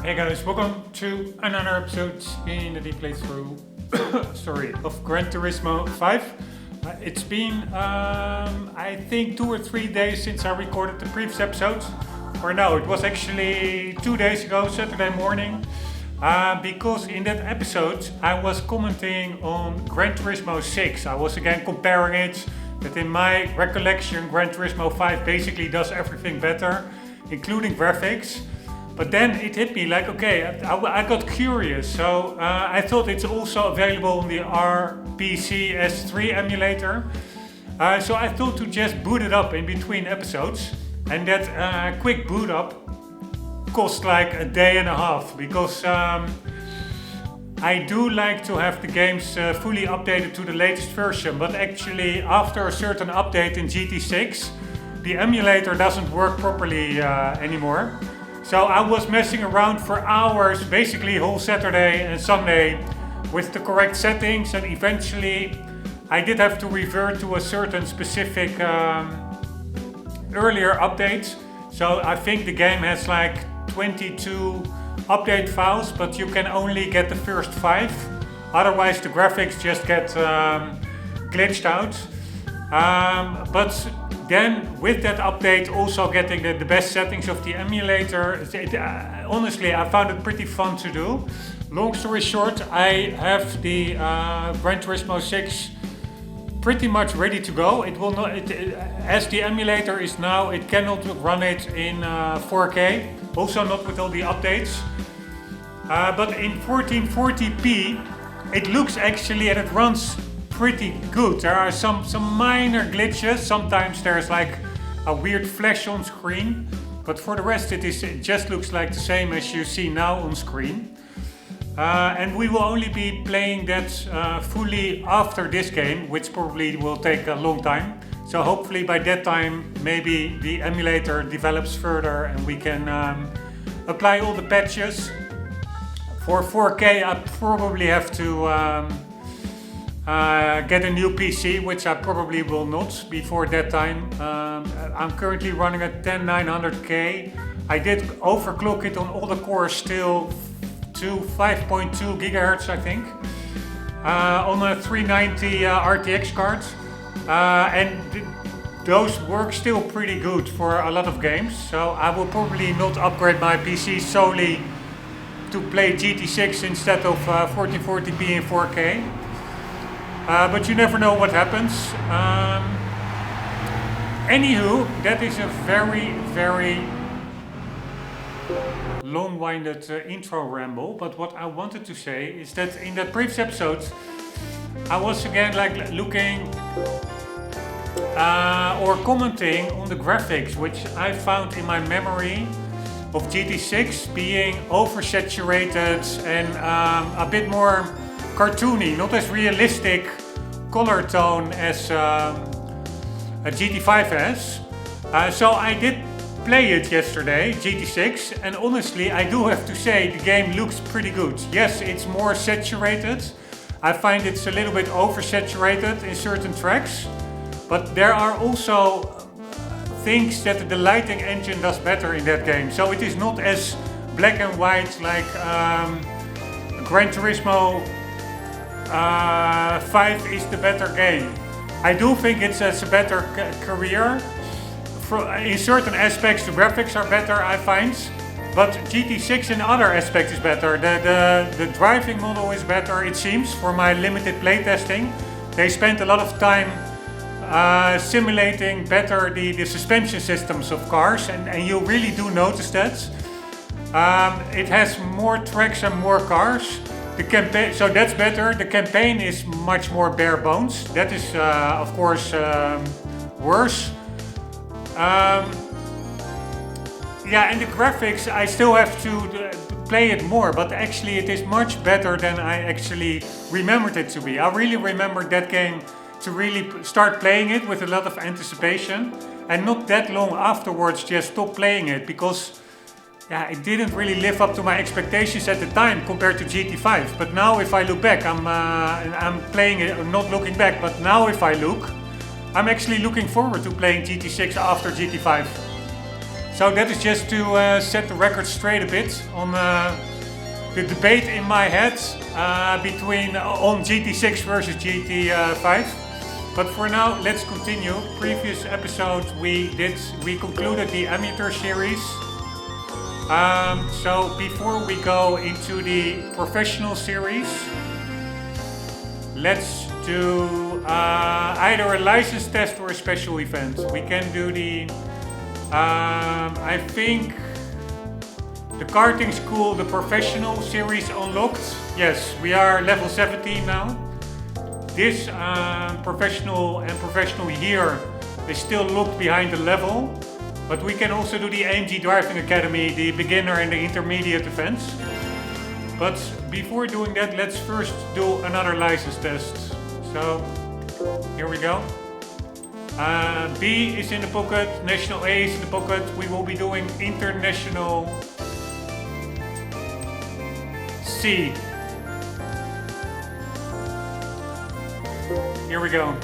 Hey guys, welcome to another episode in the deep playthrough of Gran Turismo 5. It's been, I think, 2 or 3 days since I recorded the previous episode. Or no, it was actually 2 days ago, Saturday morning. Because in that episode I was commenting on Gran Turismo 6. I was again comparing it, that in my recollection Gran Turismo 5 basically does everything better, including graphics. But then it hit me like, okay, I got curious, so I thought it's also available on the RPC S3 emulator. So I thought to just boot it up in between episodes, and that quick boot up cost like a day and a half, because I do like to have the games fully updated to the latest version, but actually after a certain update in GT6, the emulator doesn't work properly anymore. So I was messing around for hours, basically whole Saturday and Sunday, with the correct settings, and eventually I did have to revert to a certain specific earlier updates. So I think the game has like 22 update files, but you can only get the first 5. Otherwise the graphics just get glitched out. But then with that update, also getting the best settings of the emulator, honestly I found it pretty fun to do. Long story short, I have the Gran Turismo 6 pretty much ready to go. It will not, as the emulator is now, it cannot run it in 4K, also not with all the updates. But in 1440p, it looks actually, and it runs pretty good. There are some minor glitches. Sometimes there's like a weird flash on screen, but for the rest it just looks like the same as you see now on screen. And we will only be playing that fully after this game, which probably will take a long time. So hopefully by that time maybe the emulator develops further and we can apply all the patches. For 4K I probably have to get a new PC, which I probably will not before that time. I'm currently running at 10900K. I did overclock it on all the cores still to 5.2 gigahertz, I think, on a 390 RTX card, and those work still pretty good for a lot of games. So I will probably not upgrade my PC solely to play GT6 instead of 1440p in 4K. But you never know what happens. Anywho, that is a very long-winded intro ramble. But what I wanted to say is that in that previous episode, I was again like looking or commenting on the graphics, which I found in my memory of GT6 being oversaturated and a bit more cartoony, not as realistic color tone as a GT5 has. So I did play it yesterday, GT6, and honestly I do have to say the game looks pretty good. Yes, it's more saturated. I find it's a little bit oversaturated in certain tracks, but there are also things that the lighting engine does better in that game. So it is not as black and white like Gran Turismo 5 is the better game. I do think it's a better career. In certain aspects the graphics are better, I find, but GT6 in other aspects is better. The driving model is better, it seems, for my limited playtesting. They spent a lot of time simulating better the suspension systems of cars, and you really do notice that. It has more tracks and more cars. The campaign, so that's better. The campaign is much more bare bones. That is, of course, worse. Yeah, and the graphics, I still have to play it more, but actually it is much better than I actually remembered it to be. I really remembered that game to really start playing it with a lot of anticipation, and not that long afterwards just stop playing it, because yeah, it didn't really live up to my expectations at the time compared to GT5. But now if I look back, I'm playing it, not looking back, but now if I look, I'm actually looking forward to playing GT6 after GT5. So that is just to set the record straight a bit on the debate in my head between on GT6 versus GT5. But for now, let's continue. Previous episode we concluded the amateur series. So before we go into the professional series, let's do either a license test or a special event. We can do the, I think, the karting school, the professional series unlocked. Yes, we are level 17 now. This professional here is still locked behind the level. But we can also do the AMG Driving Academy, the beginner and the intermediate events. But before doing that, let's first do another license test. So, here we go. B is in the pocket, National A is in the pocket. We will be doing International C. Here we go.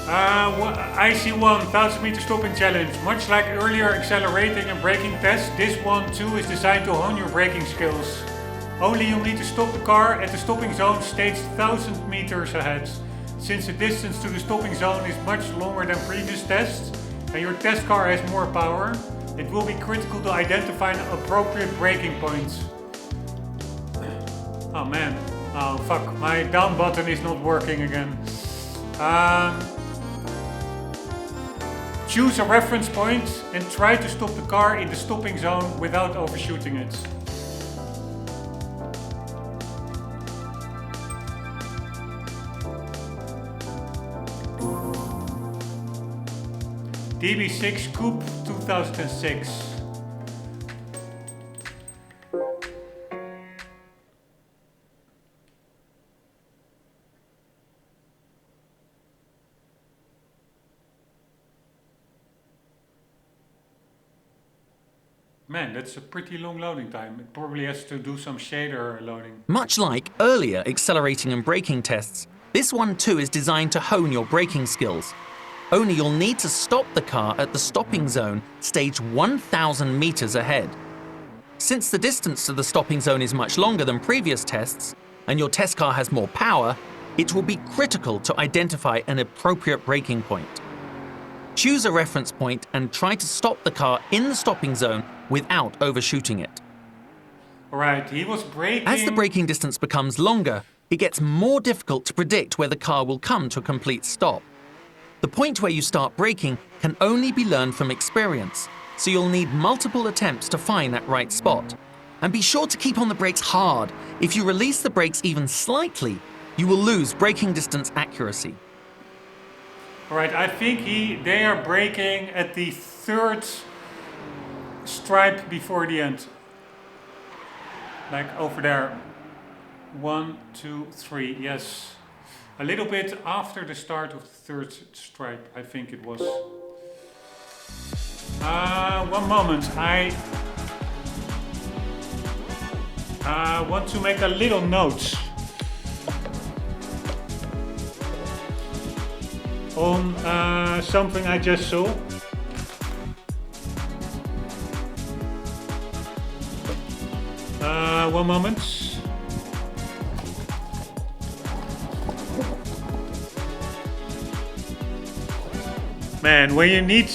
IC1 1000 meter stopping challenge. Much like earlier accelerating and braking tests, this one too is designed to hone your braking skills. Only you need to stop the car at the stopping zone staged 1000 meters ahead. Since the distance to the stopping zone is much longer than previous tests and your test car has more power, it will be critical to identify an appropriate braking point. Oh man, oh fuck, my down button is not working again. Choose a reference point and try to stop the car in the stopping zone without overshooting it. DB6 Coupe 2006. Man, that's a pretty long loading time. It probably has to do some shader loading. Much like earlier accelerating and braking tests, this one too is designed to hone your braking skills. Only you'll need to stop the car at the stopping zone, stage 1000 meters ahead. Since the distance to the stopping zone is much longer than previous tests, and your test car has more power, it will be critical to identify an appropriate braking point. Choose a reference point and try to stop the car in the stopping zone without overshooting it. Alright, he was braking. As the braking distance becomes longer, it gets more difficult to predict where the car will come to a complete stop. The point where you start braking can only be learned from experience, so you'll need multiple attempts to find that right spot. And be sure to keep on the brakes hard. If you release the brakes even slightly, you will lose braking distance accuracy. Alright, I think they are braking at the third stripe before the end. Like over there. 1, 2, 3, yes. A little bit after the start of the third stripe, I think it was. One moment, I want to make a little note on something I just saw. One moment. Man, when you need...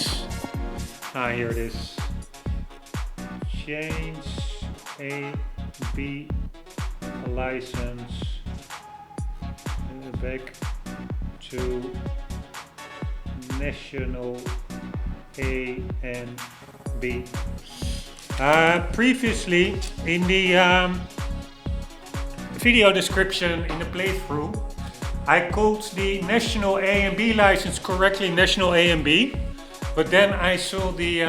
here it is. Change A, B license back to National A and B. Previously in the video description in the playthrough, I called the National A and B license correctly National A and B, but then I saw the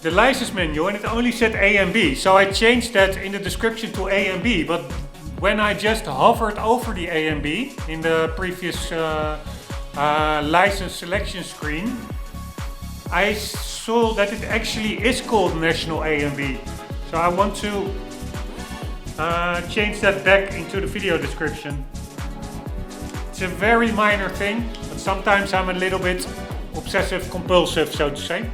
license menu and it only said A and B, so I changed that in the description to A and B, but when I just hovered over the A and B in the previous license selection screen, I saw that it actually is called National A and B. So I want to change that back into the video description. It's a very minor thing, but sometimes I'm a little bit obsessive compulsive, so to say.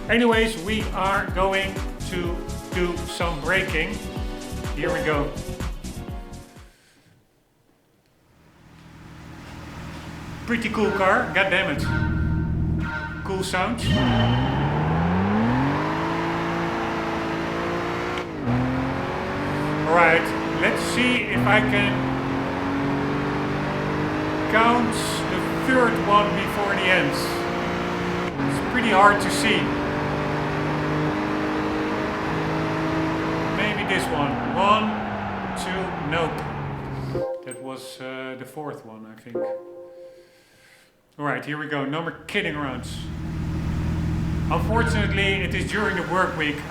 Anyways, we are going to do some braking. Here we go. Pretty cool car, god damn it. Cool sounds. Alright, let's see if I can count the third one before the end. It's pretty hard to see. Maybe this one. 1, 2, nope. That was the fourth one, I think. Alright, here we go. No more kidding around. Unfortunately, it is during the work week. If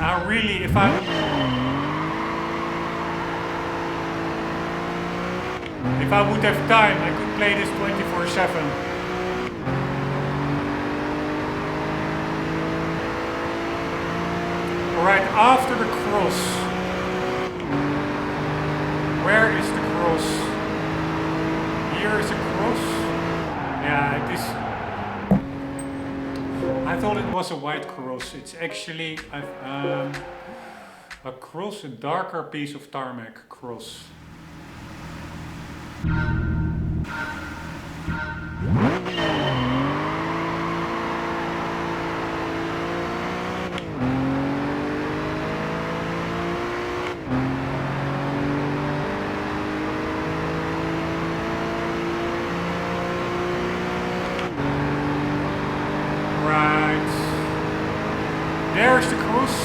I would have time, I could play this 24/7. Alright, after the cross. Where is the cross? Here is a cross. Yeah, it is. I thought it was a white cross. It's actually a cross, a darker piece of tarmac cross. There's the cross.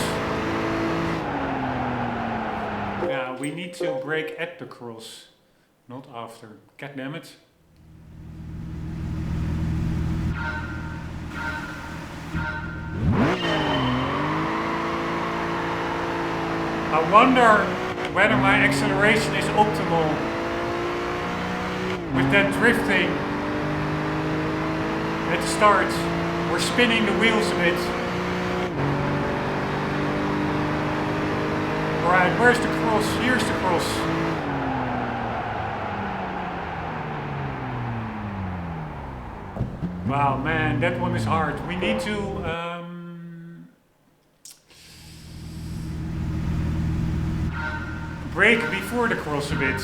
Yeah, we need to brake at the cross, not after. God damn it. I wonder whether my acceleration is optimal with that drifting at the start. We're spinning the wheels a bit. Alright, where's the cross? Here's the cross. Wow, man, that one is hard. We need to brake before the cross a bit.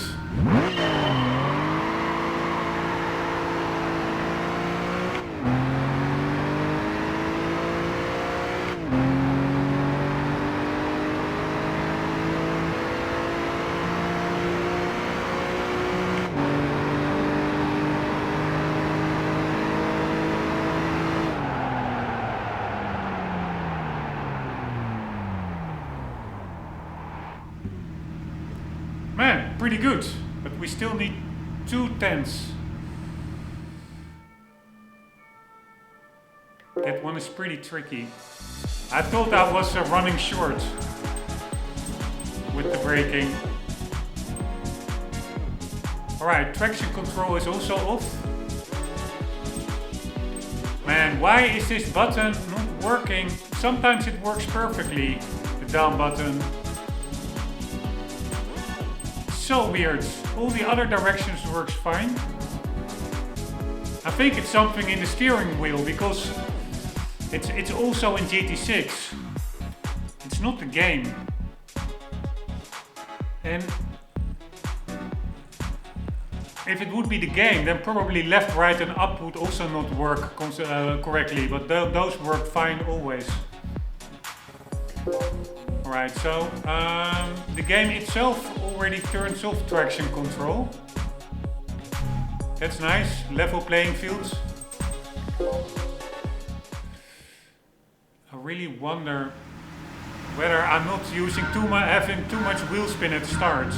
Man, pretty good, but we still need 2/10. That one is pretty tricky. I thought I was running short with the braking. Alright, traction control is also off. Man, why is this button not working? Sometimes it works perfectly, the down button. So weird. All the other directions works fine. I think it's something in the steering wheel because it's also in GT6. It's not the game. And if it would be the game, then probably left, right and up would also not work correctly, but those work fine always. Alright, so the game itself already turns off traction control. That's nice, level playing fields. I really wonder whether I'm not having too much wheel spin at the start.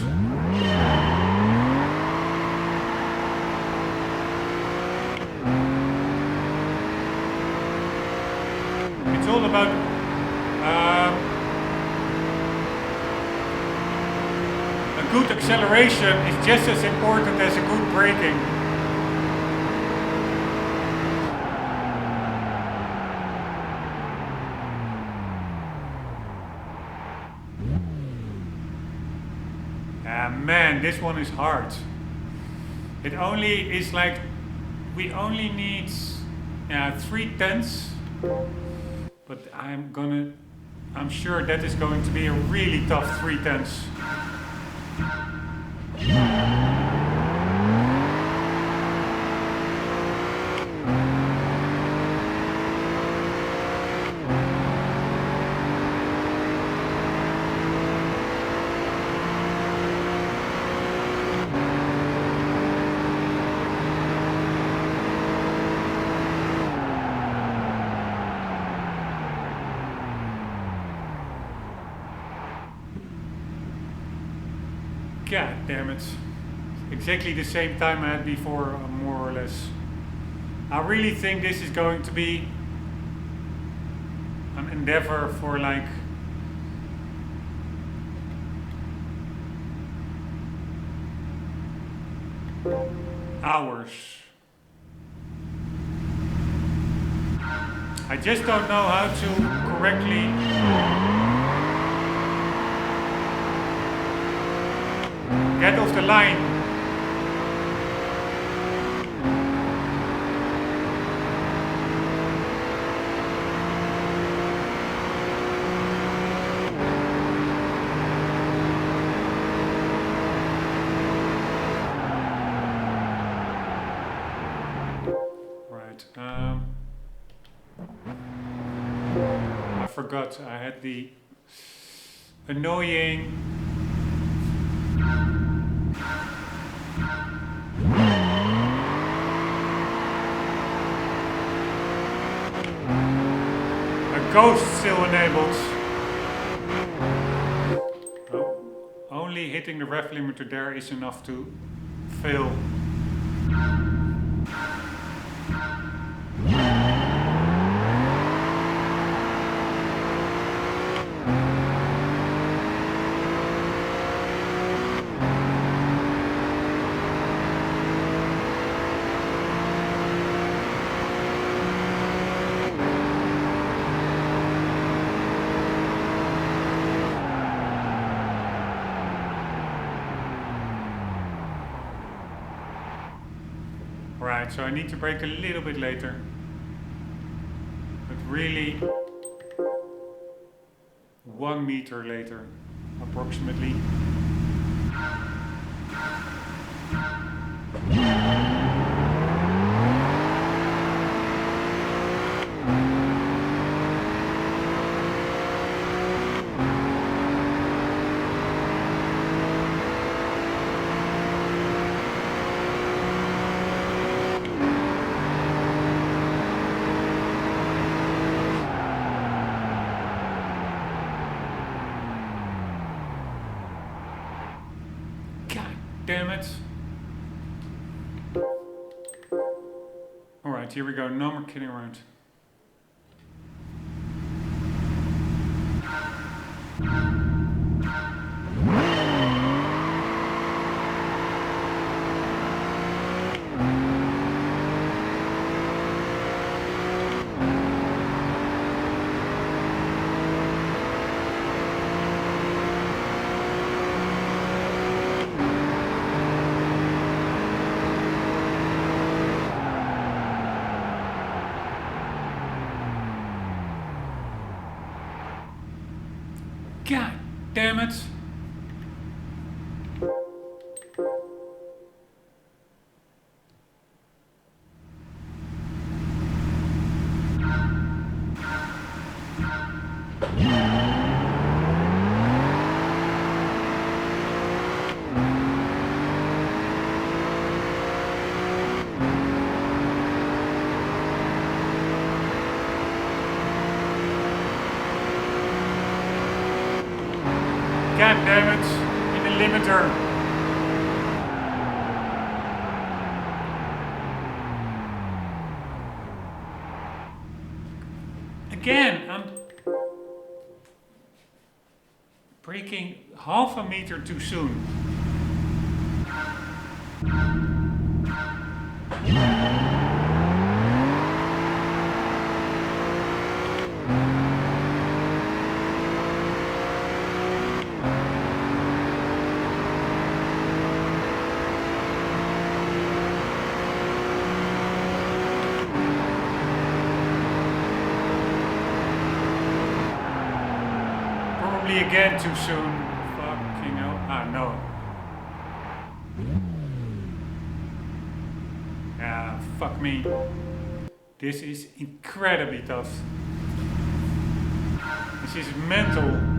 It's all about a good acceleration is just as important as a good braking. Man, this one is hard. It only is like, we only need Yeah, 3/10. But I'm sure that is going to be a really tough 3/10. God damn it. Exactly the same time I had before, more or less. I really think this is going to be an endeavor for like hours. I just don't know how to correctly get off the line. Right. I forgot I had the annoying ghost still enabled. Oh, only hitting the rev limiter there is enough to fail. Right, so I need to brake a little bit later. But really 1 meter later, approximately. Damn it. Alright, here we go. No more kidding around. God damn it. God damn it, in the limiter. Again, I'm braking half a meter too soon. Probably again too soon. Fucking hell. Ah, no. Ah, fuck me. This is incredibly tough. This is mental.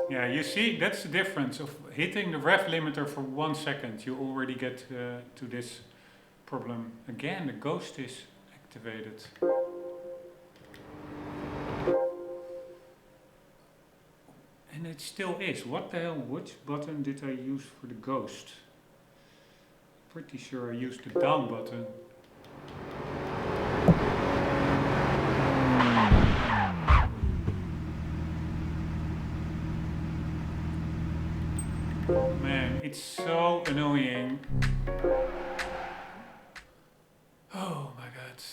Yeah, you see, that's the difference of hitting the rev limiter for 1 second. You already get to this problem. Again, the ghost is activated. And it still is. What the hell? Which button did I use for the ghost? Pretty sure I used the down button. Man, it's so annoying. Oh my god.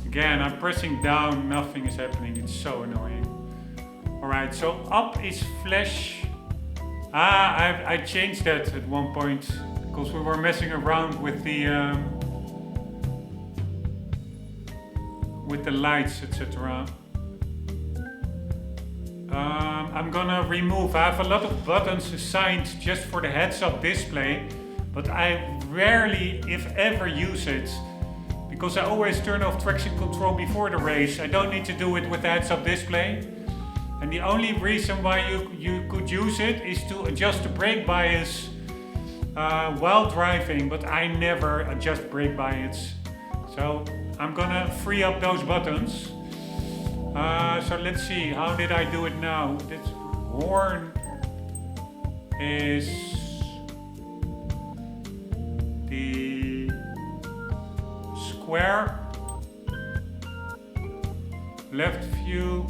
Again, I'm pressing down, nothing is happening, it's so annoying. Alright, so up is flash. I changed that at one point, because we were messing around with the lights, etc. I'm gonna remove, I have a lot of buttons assigned just for the heads-up display, but I rarely, if ever, use it. Because I always turn off traction control before the race. I don't need to do it with the heads-up display. And the only reason why you could use it is to adjust the brake bias while driving, but I never adjust brake bias. So I'm gonna free up those buttons. So let's see, how did I do it now? This horn is the square, left view.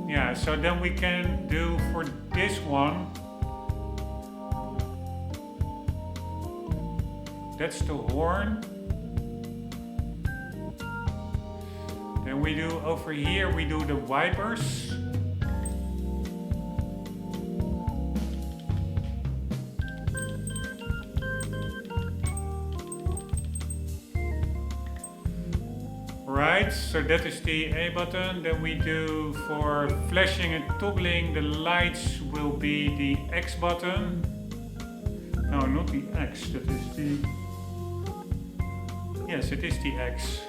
Yeah, so then we can do for this one, that's the horn. Then we do over here, we do the wipers. Right, so that is the A button. Then we do for flashing and toggling the lights will be the X button. No, not the X, that is the... Yes, it is the X.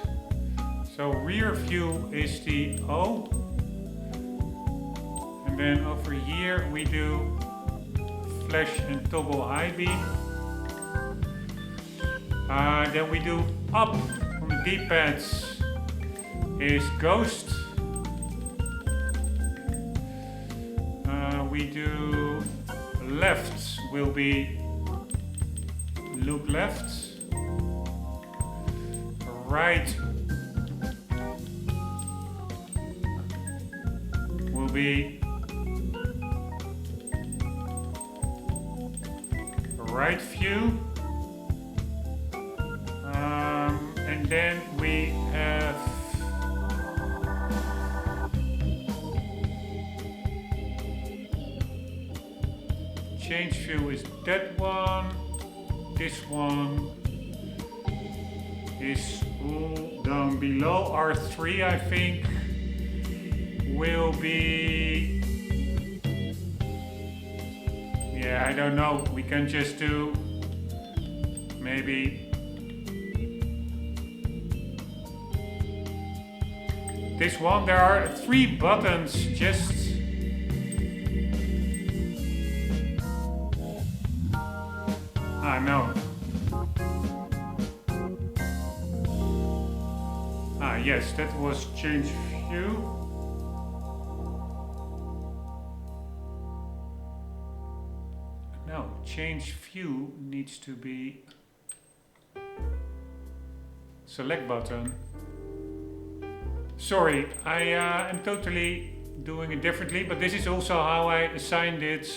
So rear view is the O. And then over here we do flash and toggle high beam. Then we do up on the D-pads is ghost. We do left will be look left. Right will be right view. And then we have change view is that one. This one is all down below. R3 I think will be, yeah, I don't know. We can just do maybe this one. There are 3 buttons just. No. yes, that was change view. No, change view needs to be select button. Sorry, I am totally doing it differently, but this is also how I assigned it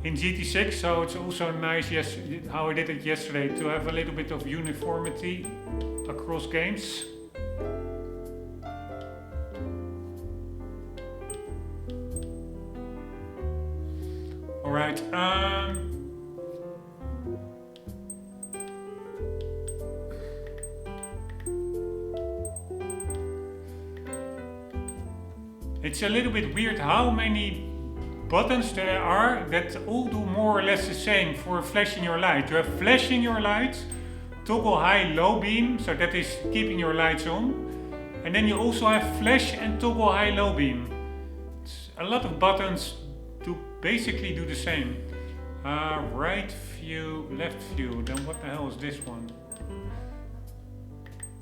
in GT6, so it's also nice, yes, how I did it yesterday, to have a little bit of uniformity across games. Alright, it's a little bit weird how many buttons there are that all do more or less the same for flashing your light. You have flashing your light, toggle high low beam, so that is keeping your lights on. And then you also have flash and toggle high low beam. It's a lot of buttons to basically do the same. Right view, left view, then what the hell is this one?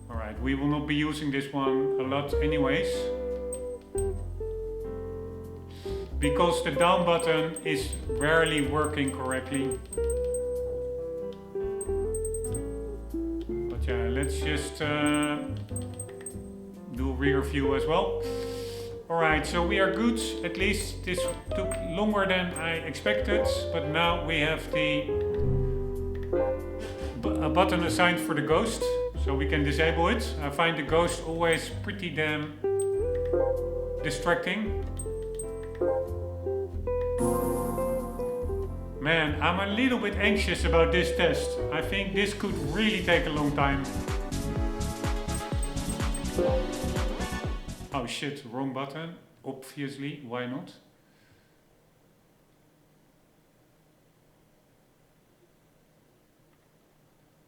Alright, we will not be using this one a lot anyways, because the down button is rarely working correctly. But yeah, let's just do rear view as well. Alright, so we are good. At least this took longer than I expected, but now we have a button assigned for the ghost, so we can disable it. I find the ghost always pretty damn distracting. Man, I'm a little bit anxious about this test. I think this could really take a long time. Oh shit, wrong button. Obviously, why not?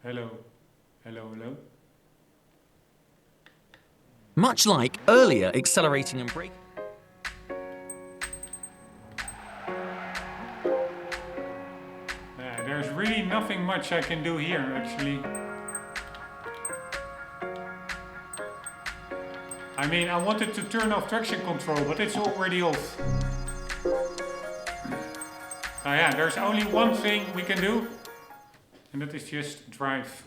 Hello, hello, hello. Much like earlier accelerating and braking. There's really nothing much I can do here, actually. I mean, I wanted to turn off traction control, but it's already off. Yeah, there's only one thing we can do, and that is just drive.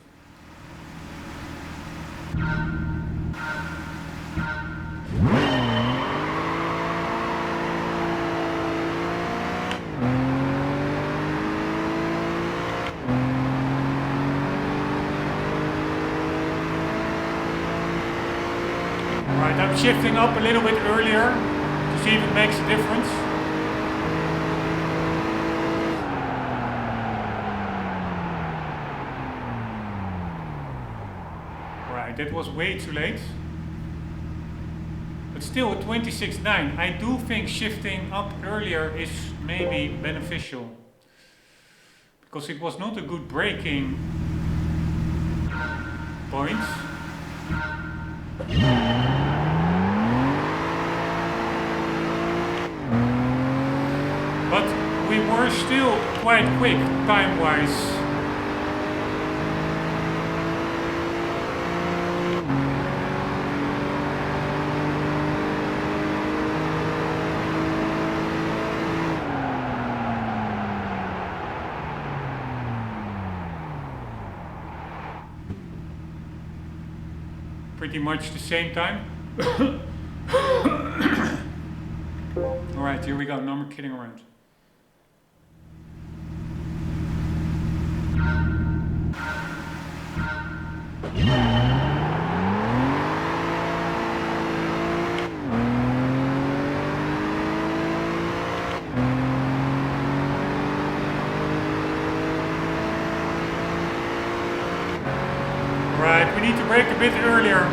Right, I'm shifting up a little bit earlier to see if it makes a difference. Right, that was way too late. But still, at 26.9, I do think shifting up earlier is maybe beneficial. Because it was not a good braking point. But we were still quite quick time-wise. Pretty much the same time. Alright, here we go, no more kidding around. Right, we need to brake a bit earlier.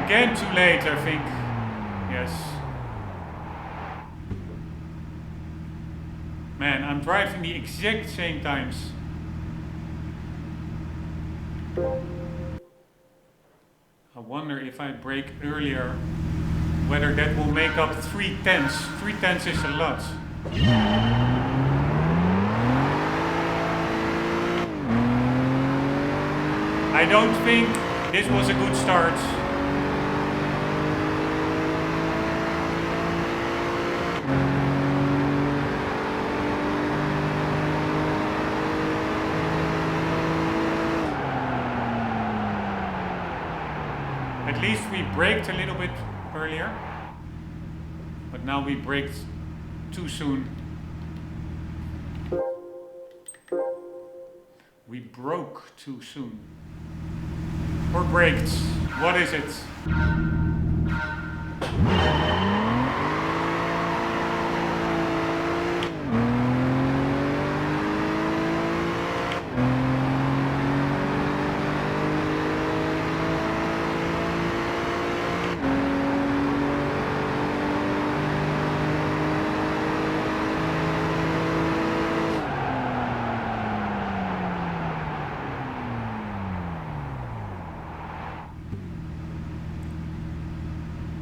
Again, too late, I think. Yes. Man, I'm driving the exact same times. I wonder if I brake earlier, whether that will make up 3/10. 3/10 is a lot. I don't think this was a good start. At least we braked a little bit earlier, but now we braked too soon. We broke too soon. Or braked. What is it?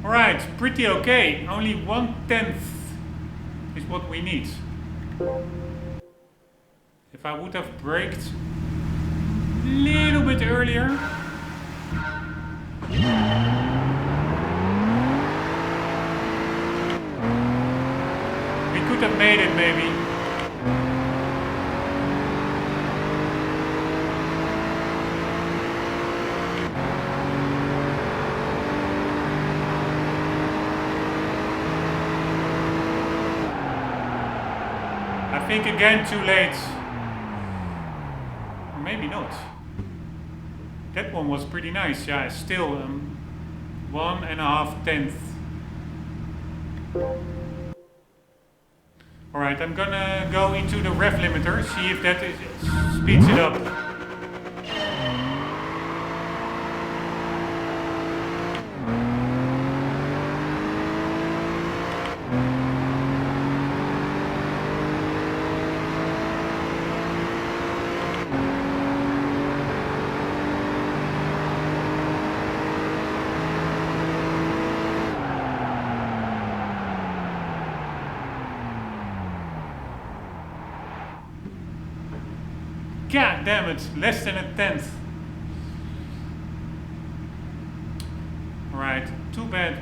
Alright, pretty okay. Only 1/10 is what we need. If I would have braked a little bit earlier. We could have made it maybe. I think again too late. Or maybe not. That one was pretty nice. Yeah, still 1.5/10. Alright, I'm gonna go into the rev limiter, see if that speeds it up. God damn it, less than 1/10. Alright, too bad.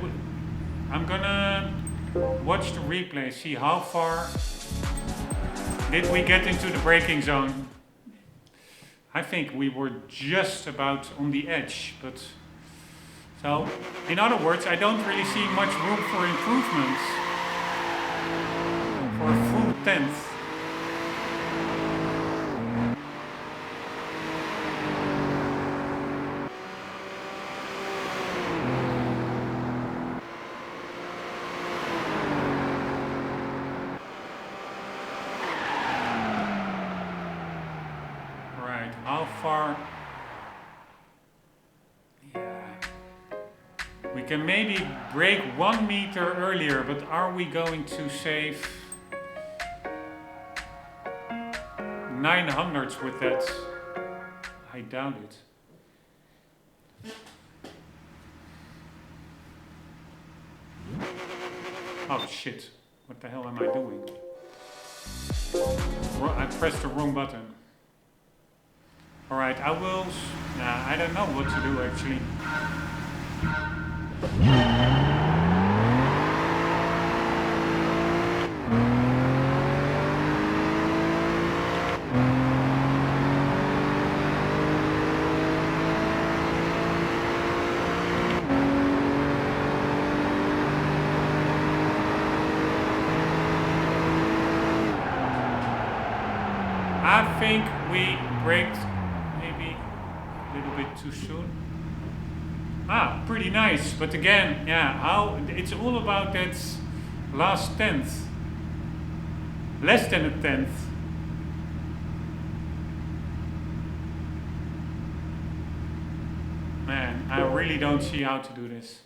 I'm gonna watch the replay, see how far did we get into the braking zone. I think we were just about on the edge, but so in other words, I don't really see much room for improvements for a full 10th. How far? Yeah. We can maybe brake 1 meter earlier, but are we going to save 900s with that? I doubt it. Oh shit, what the hell am I doing? I pressed the wrong button. Alright, I will... Nah, I don't know what to do actually. I think we braked maybe a little bit too soon. Ah, pretty nice, but again, yeah, how it's all about that last 10th. Less than a 10th. Man, I really don't see how to do this.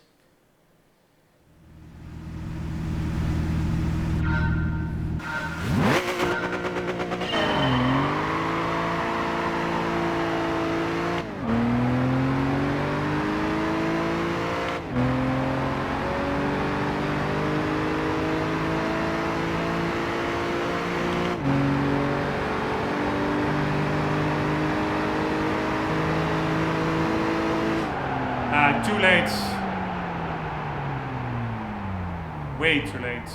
Too late. Way too late.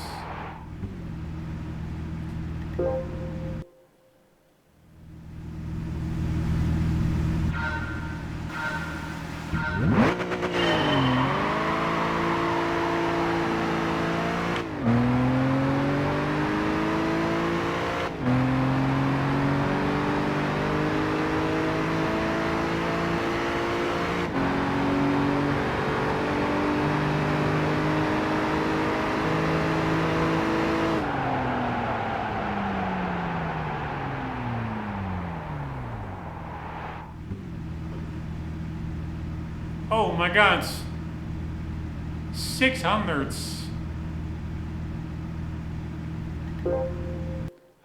Oh my god. 600s.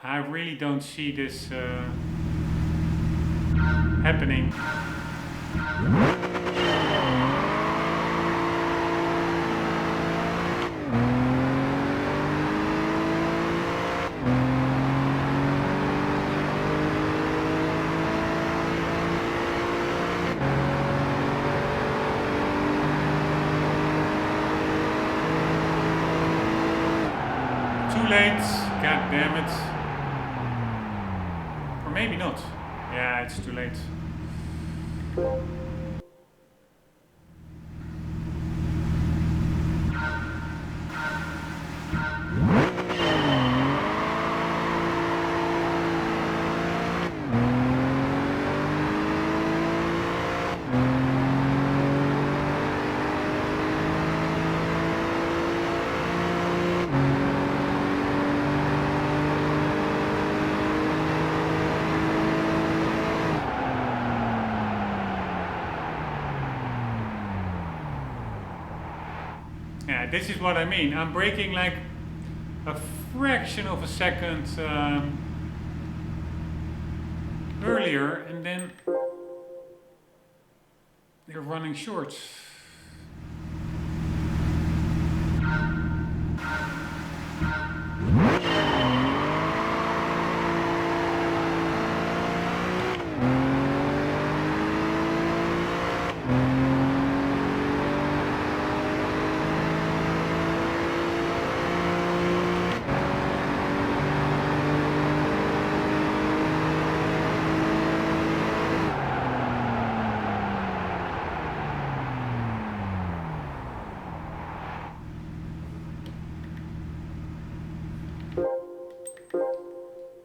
I really don't see this happening. Too late, god damn it. Or maybe not. Yeah, it's too late. Yeah, this is what I mean. I'm braking like a fraction of a second earlier, and then they're running short.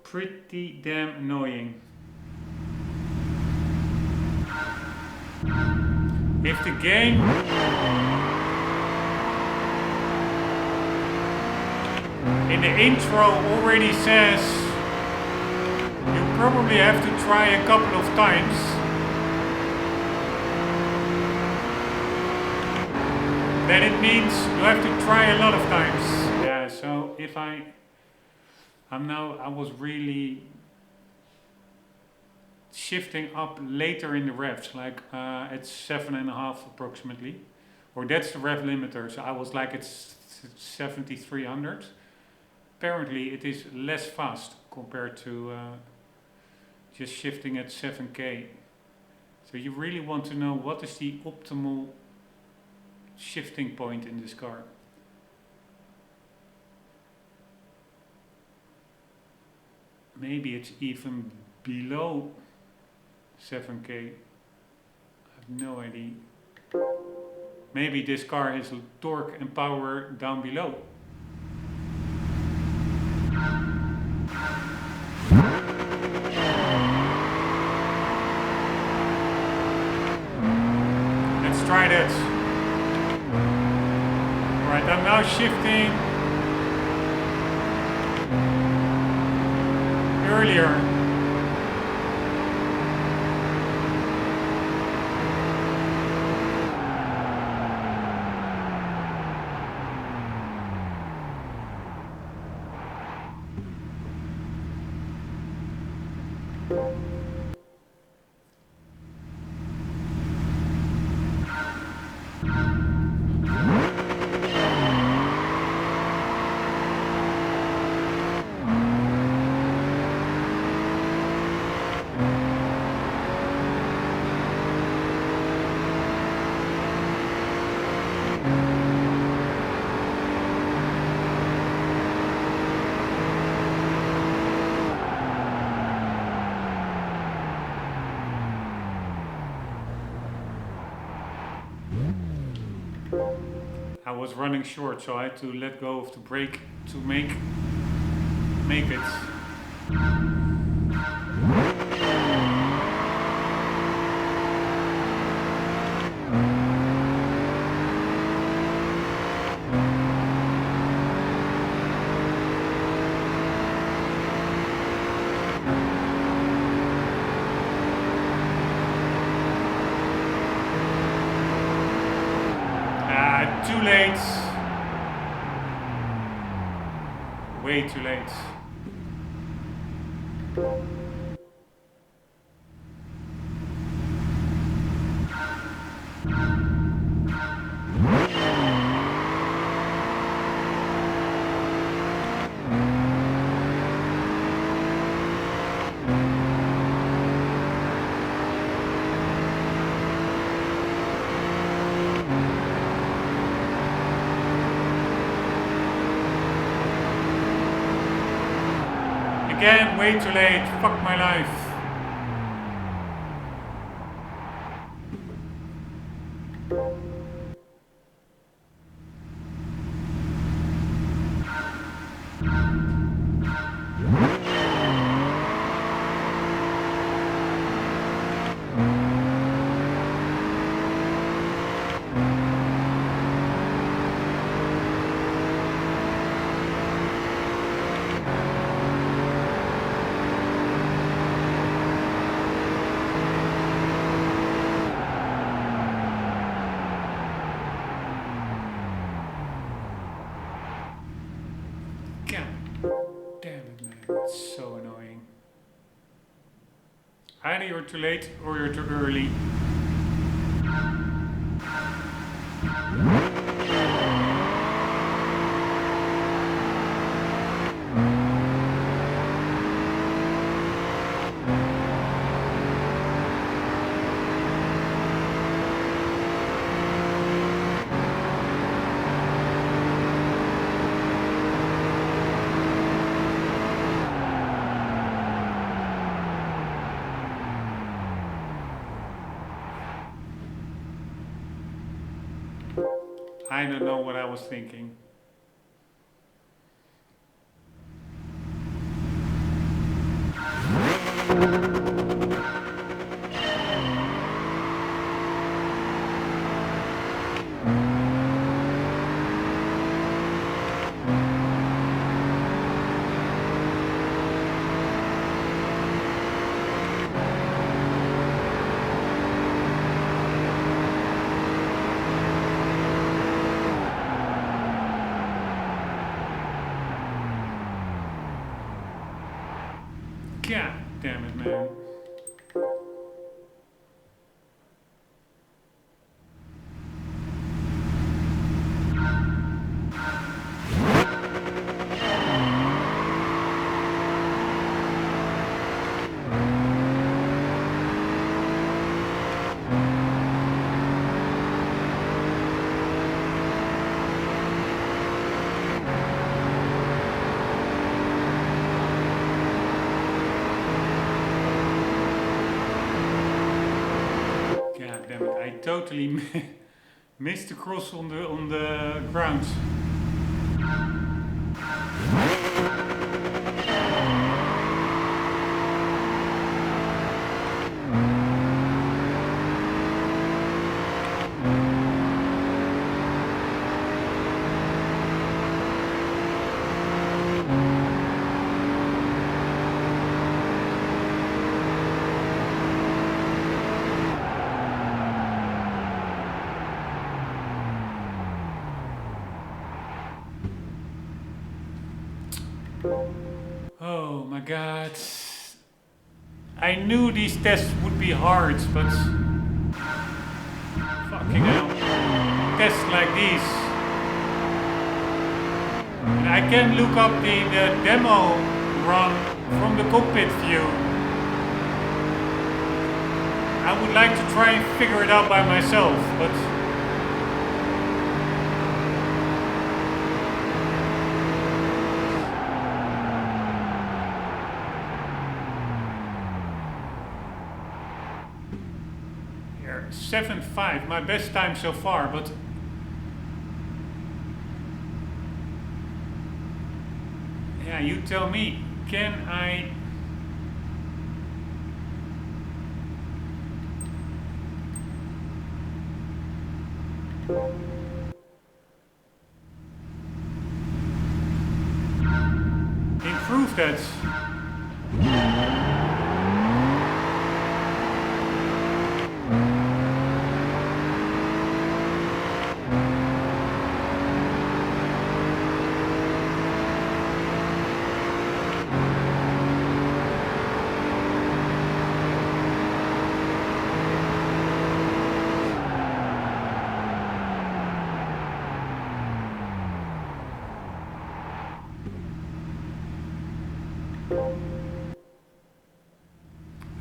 Pretty damn annoying. If the game in the intro already says you probably have to try a couple of times, then it means you have to try a lot of times. Yeah, so if I was really shifting up later in the revs, like at 7.5 approximately, or that's the rev limiter. So I was like at 7,300. Apparently it is less fast compared to just shifting at 7K. So you really want to know what is the optimal shifting point in this car. Maybe it's even below 7K. I have no idea. Maybe this car has torque and power down below. Let's try that. Alright, I'm now shifting earlier. I was running short, so I had to let go of the brake to make it. Too late. Way too late. Again, way too late. Fuck my life. It's so annoying. Either you're too late or you're too early. I don't know what I was thinking. God damn it, man. I totally missed the cross on the ground. Oh my god. I knew these tests would be hard, but fucking hell. Tests like these. And I can look up the demo run from the cockpit view. I would like to try and figure it out by myself, but here, 7.5, my best time so far, but Yeah, you tell me. Can I... improve that?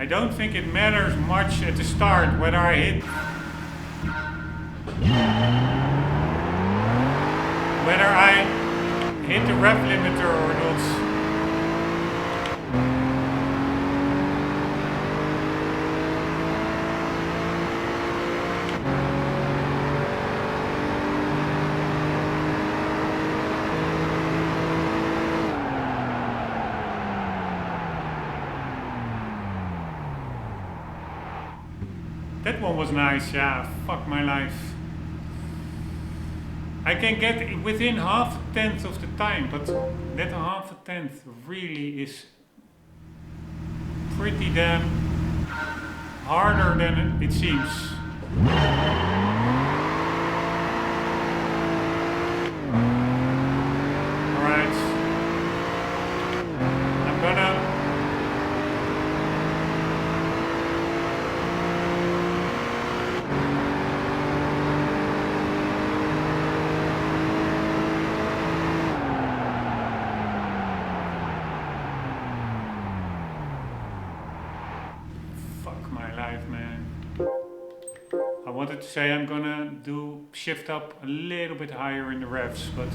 I don't think it matters much at the start whether I hit the rev limiter or not. That one was nice, yeah, fuck my life. I can get within half a tenth of the time, but that half a tenth really is pretty damn harder than it seems. Alright. I'm gonna... I wanted to say I'm gonna do shift up a little bit higher in the revs, but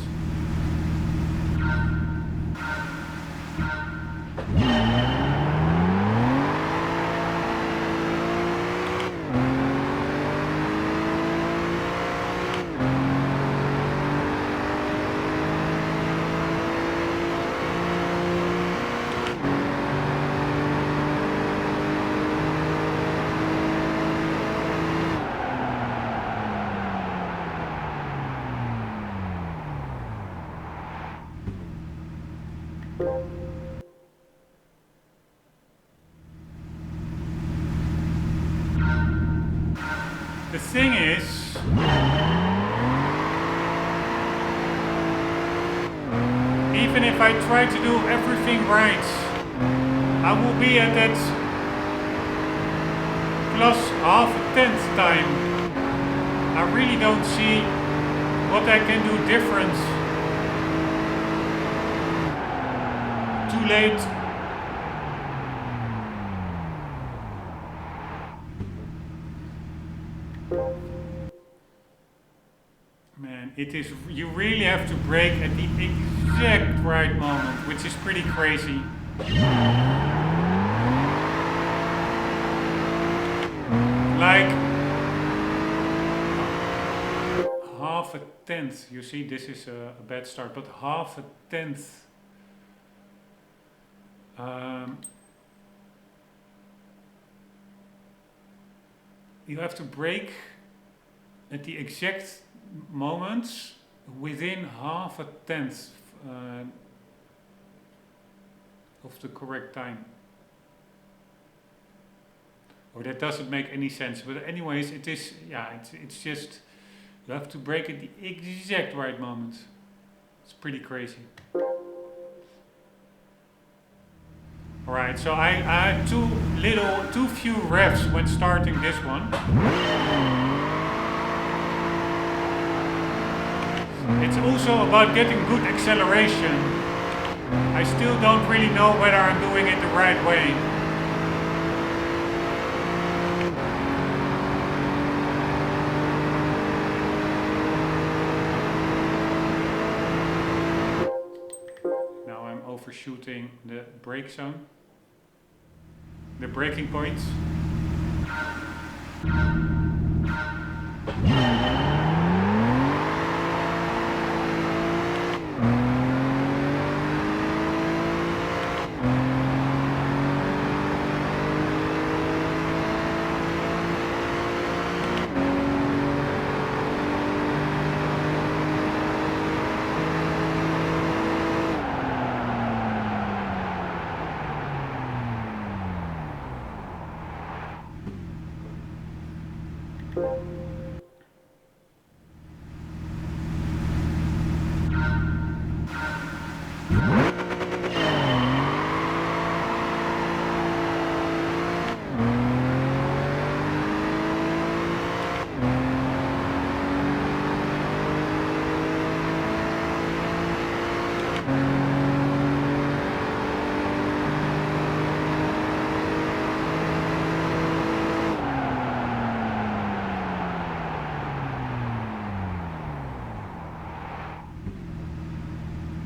the thing is, even if I try to do everything right, I will be at that plus half a tenth time. I really don't see what I can do different. Too late. Man, it is, you really have to brake at the exact right moment, which is pretty crazy. Like half a tenth. You see, this is a bad start, but half a tenth. You have to brake at the exact moments within half a tenth of the correct time. Or that doesn't make any sense, but anyways, it is, yeah, it's just, you have to brake at the exact right moment. It's pretty crazy. Alright, so I had too few revs when starting this one. It's also about getting good acceleration. I still don't really know whether I'm doing it the right way. Now I'm overshooting the brake zone. The braking points.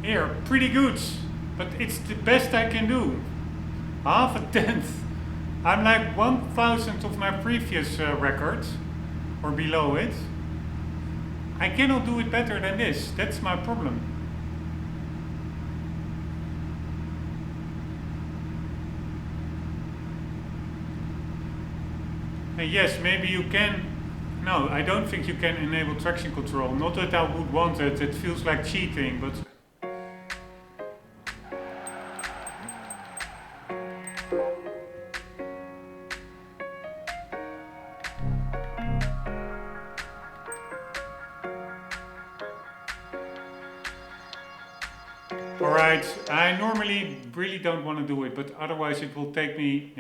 Here, pretty good, but it's the best I can do. Half a tenth. I'm like 1,000th of my previous record, or below it. I cannot do it better than this. That's my problem. And yes, maybe you can. No, I don't think you can enable traction control. Not that I would want it. It feels like cheating, but. Alright, I normally really don't want to do it, but otherwise it will take me,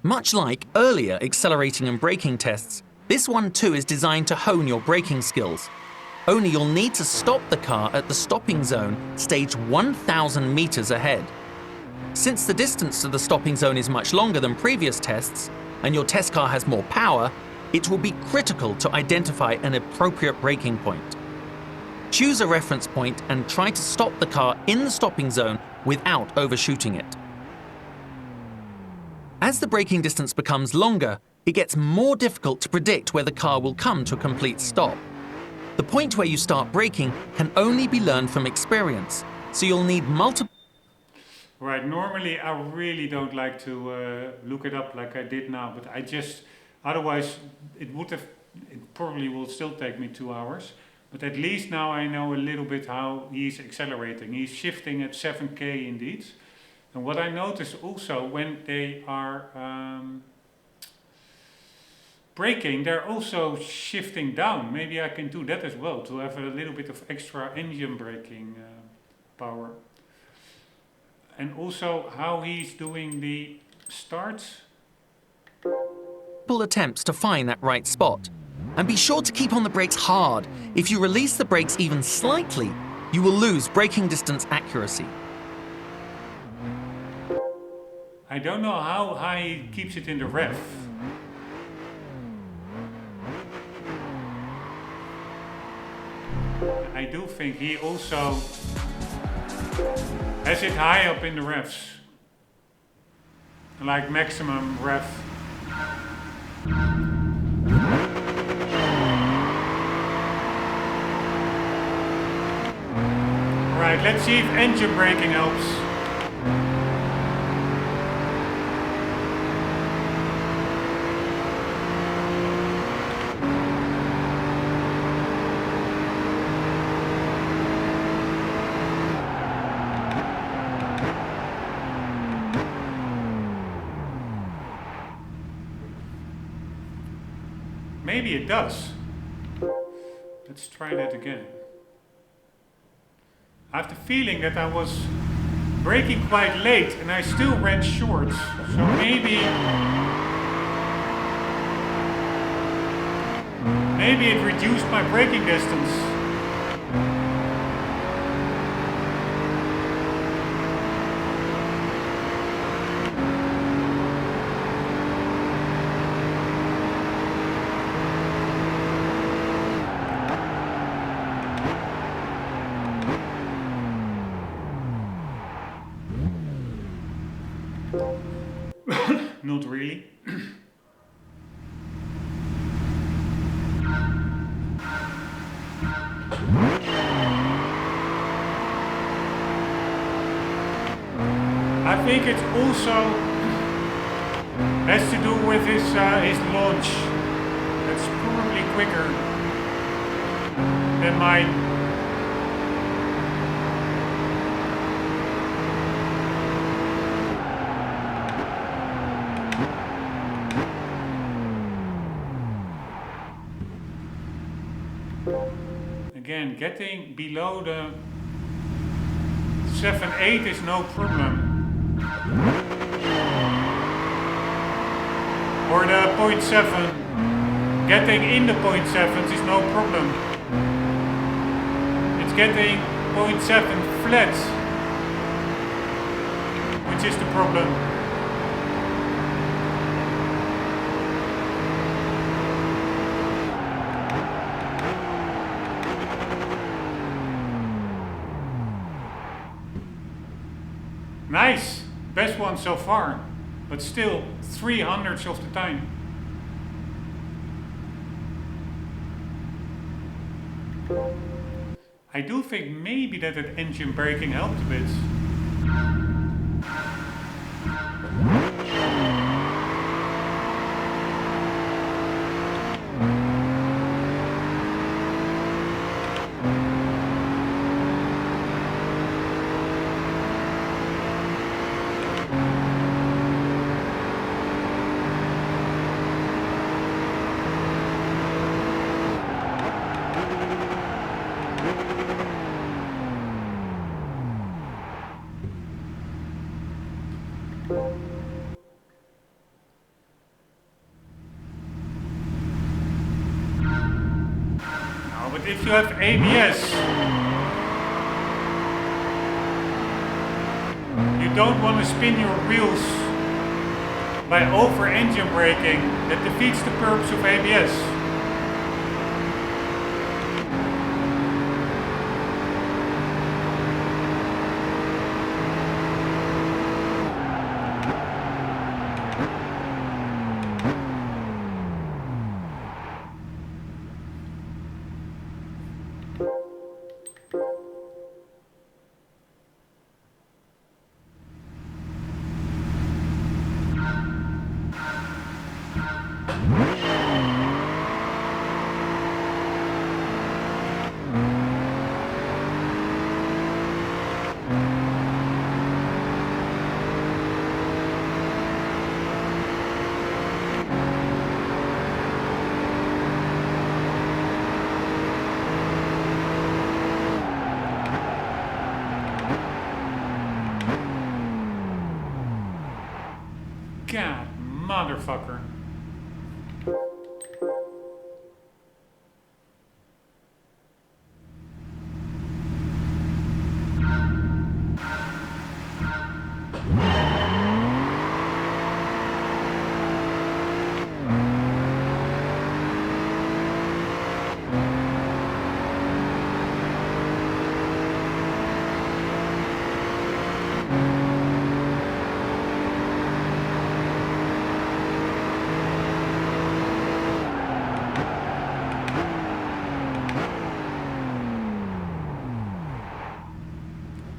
Much like earlier accelerating and braking tests, this one too is designed to hone your braking skills. Only you'll need to stop the car at the stopping zone staged 1,000 meters ahead. Since the distance to the stopping zone is much longer than previous tests, and your test car has more power, it will be critical to identify an appropriate braking point. Choose a reference point and try to stop the car in the stopping zone without overshooting it. As the braking distance becomes longer, it gets more difficult to predict where the car will come to a complete stop. The point where you start braking can only be learned from experience, so you'll need multiple... Right, normally I really don't like to look it up like I did now, but I just, otherwise it probably will still take me 2 hours. But at least now I know a little bit how he's accelerating. He's shifting at 7K indeed. And what I notice also when they are braking, they're also shifting down. Maybe I can do that as well to have a little bit of extra engine braking power. And also how he's doing the starts. attempts to find that right spot. And be sure to keep on the brakes hard. If you release the brakes even slightly, you will lose braking distance accuracy. I don't know how high he keeps it in the ref. I do think he also has it high up in the refs. Like maximum ref. Alright, let's see if engine braking helps. Maybe it does. Let's try that again. I have the feeling that I was braking quite late and I still ran short. So maybe it reduced my braking distance. Not really. I think it also has to do with his launch. That's probably quicker than mine. Again, getting below the 7.8 is no problem. Or the 0.7. Getting in the 0.7s is no problem. It's getting 0.7 flat, which is the problem. Nice! Best one so far. But still, 3/100 of the time. I do think maybe that engine braking helped a bit. But if you have ABS, you don't want to spin your wheels by over engine braking. That defeats the purpose of ABS. God, motherfucker.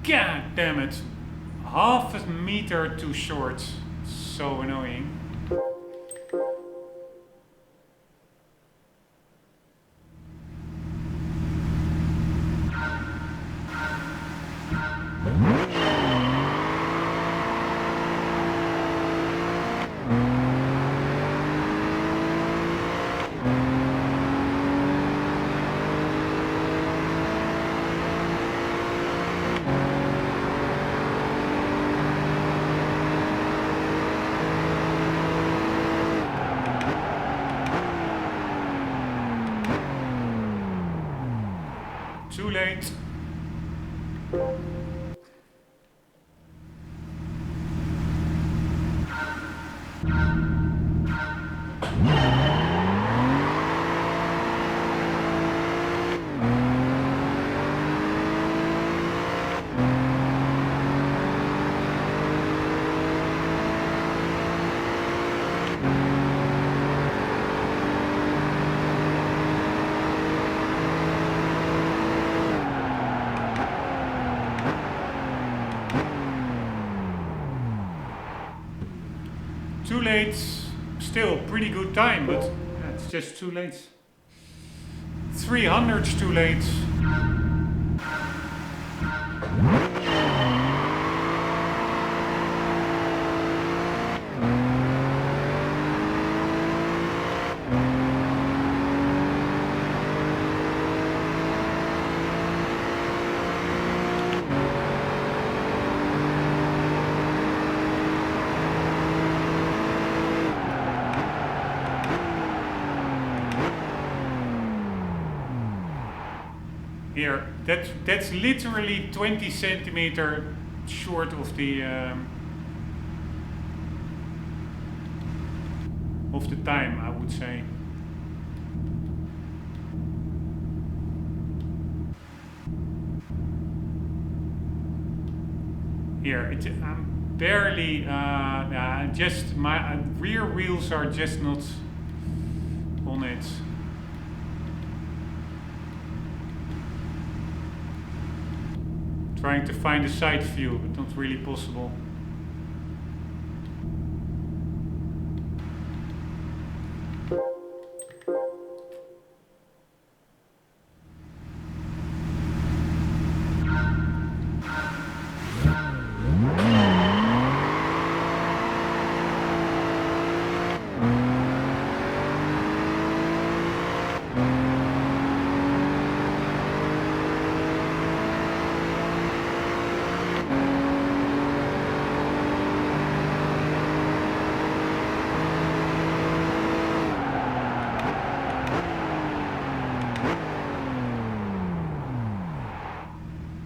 God damn it. Half a meter too short. So annoying. Too late. Too late. Still pretty good time, but yeah, it's just too late. 300's too late. Here, that's literally 20 centimeter short of the time, I would say. Here, I'm barely, just my rear wheels are just not on it. Trying to find a side view, but not really possible.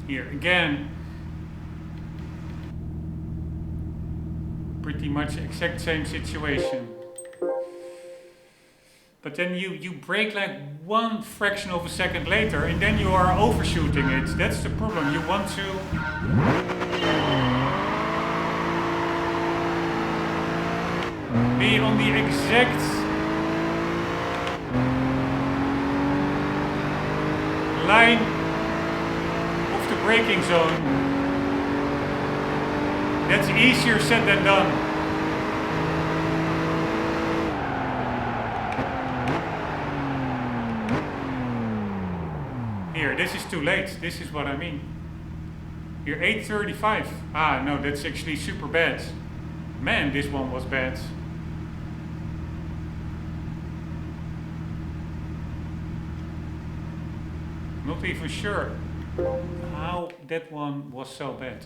Here again, pretty much exact same situation. But then you brake like 1 fraction of a second later and then you are overshooting it. That's the problem. You want to be on the exact line of the braking zone. That's easier said than done. Here, this is too late. This is what I mean. Here, 8:35. Ah, no, that's actually super bad. Man, this one was bad. Not even sure how that one was so bad.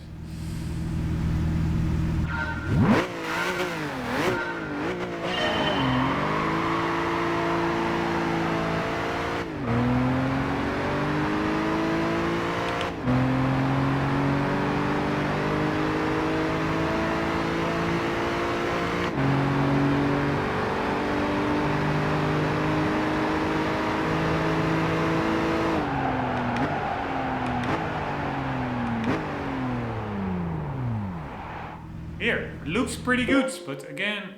Here, it looks pretty good, but again...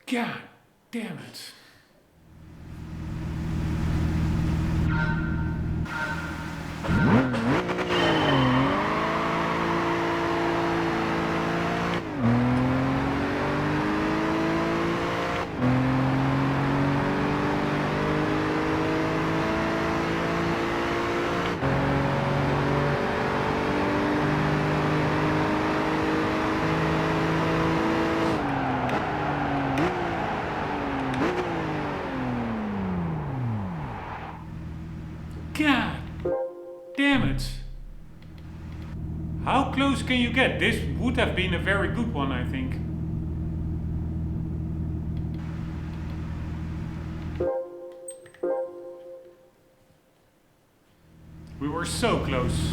God damn it. God damn it. How close can you get? This would have been a very good one, I think. We were so close.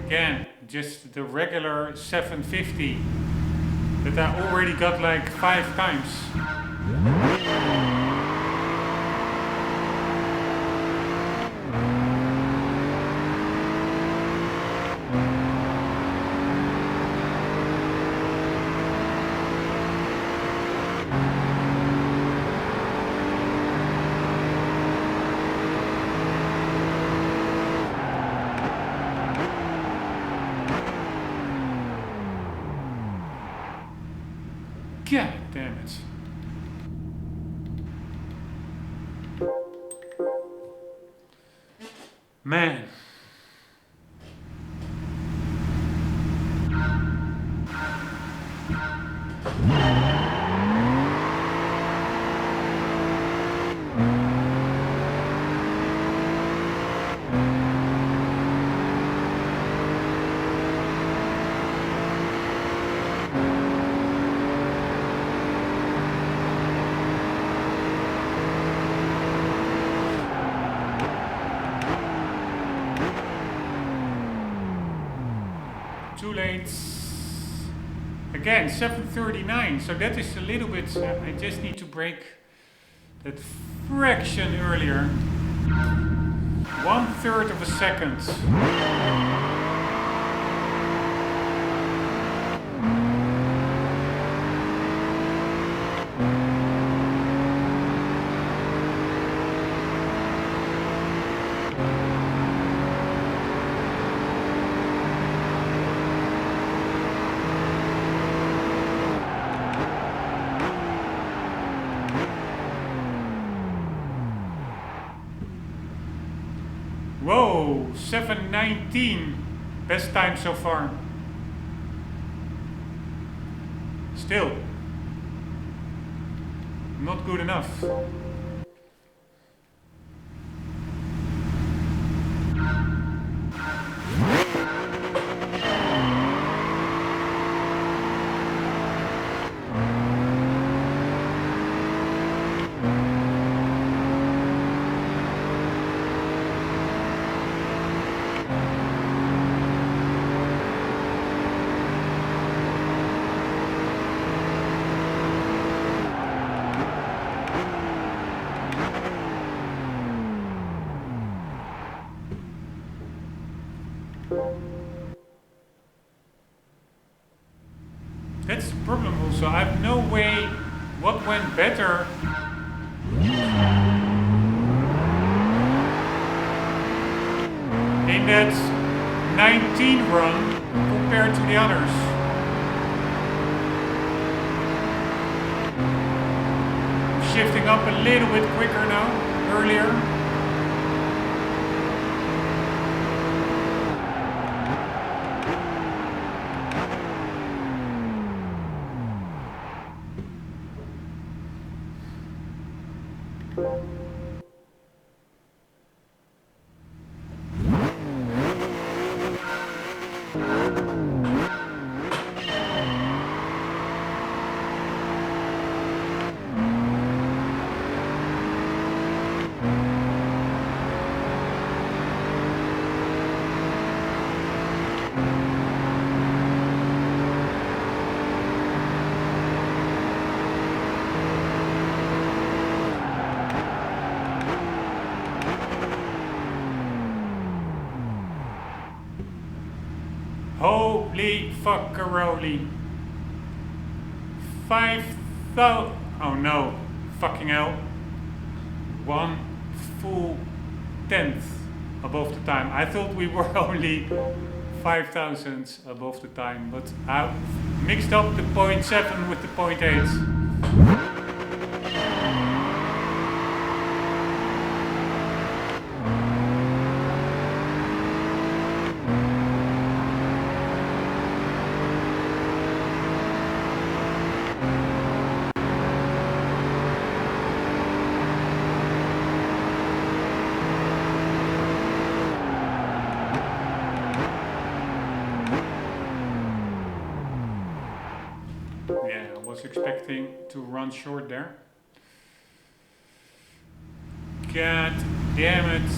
Again, just the regular 750 that I already got like 5 times. God damn it. Man. too late. Again, 7:39, so that is a little bit, I just need to brake that fraction earlier. 1/3 of a second. Whoa, 7:19, best time so far. Still, not good enough. That's the problem also. I have no way what went better. In that 19 run compared to the others. I'm shifting up a little bit quicker now, earlier. Holy fuckaroli. 5,000. Oh no. Fucking hell. 1 full tenth above the time. I thought we were only 5,000 above the time, but I mixed up the 0.7 with the 0.8. Expecting to run short there. God damn it.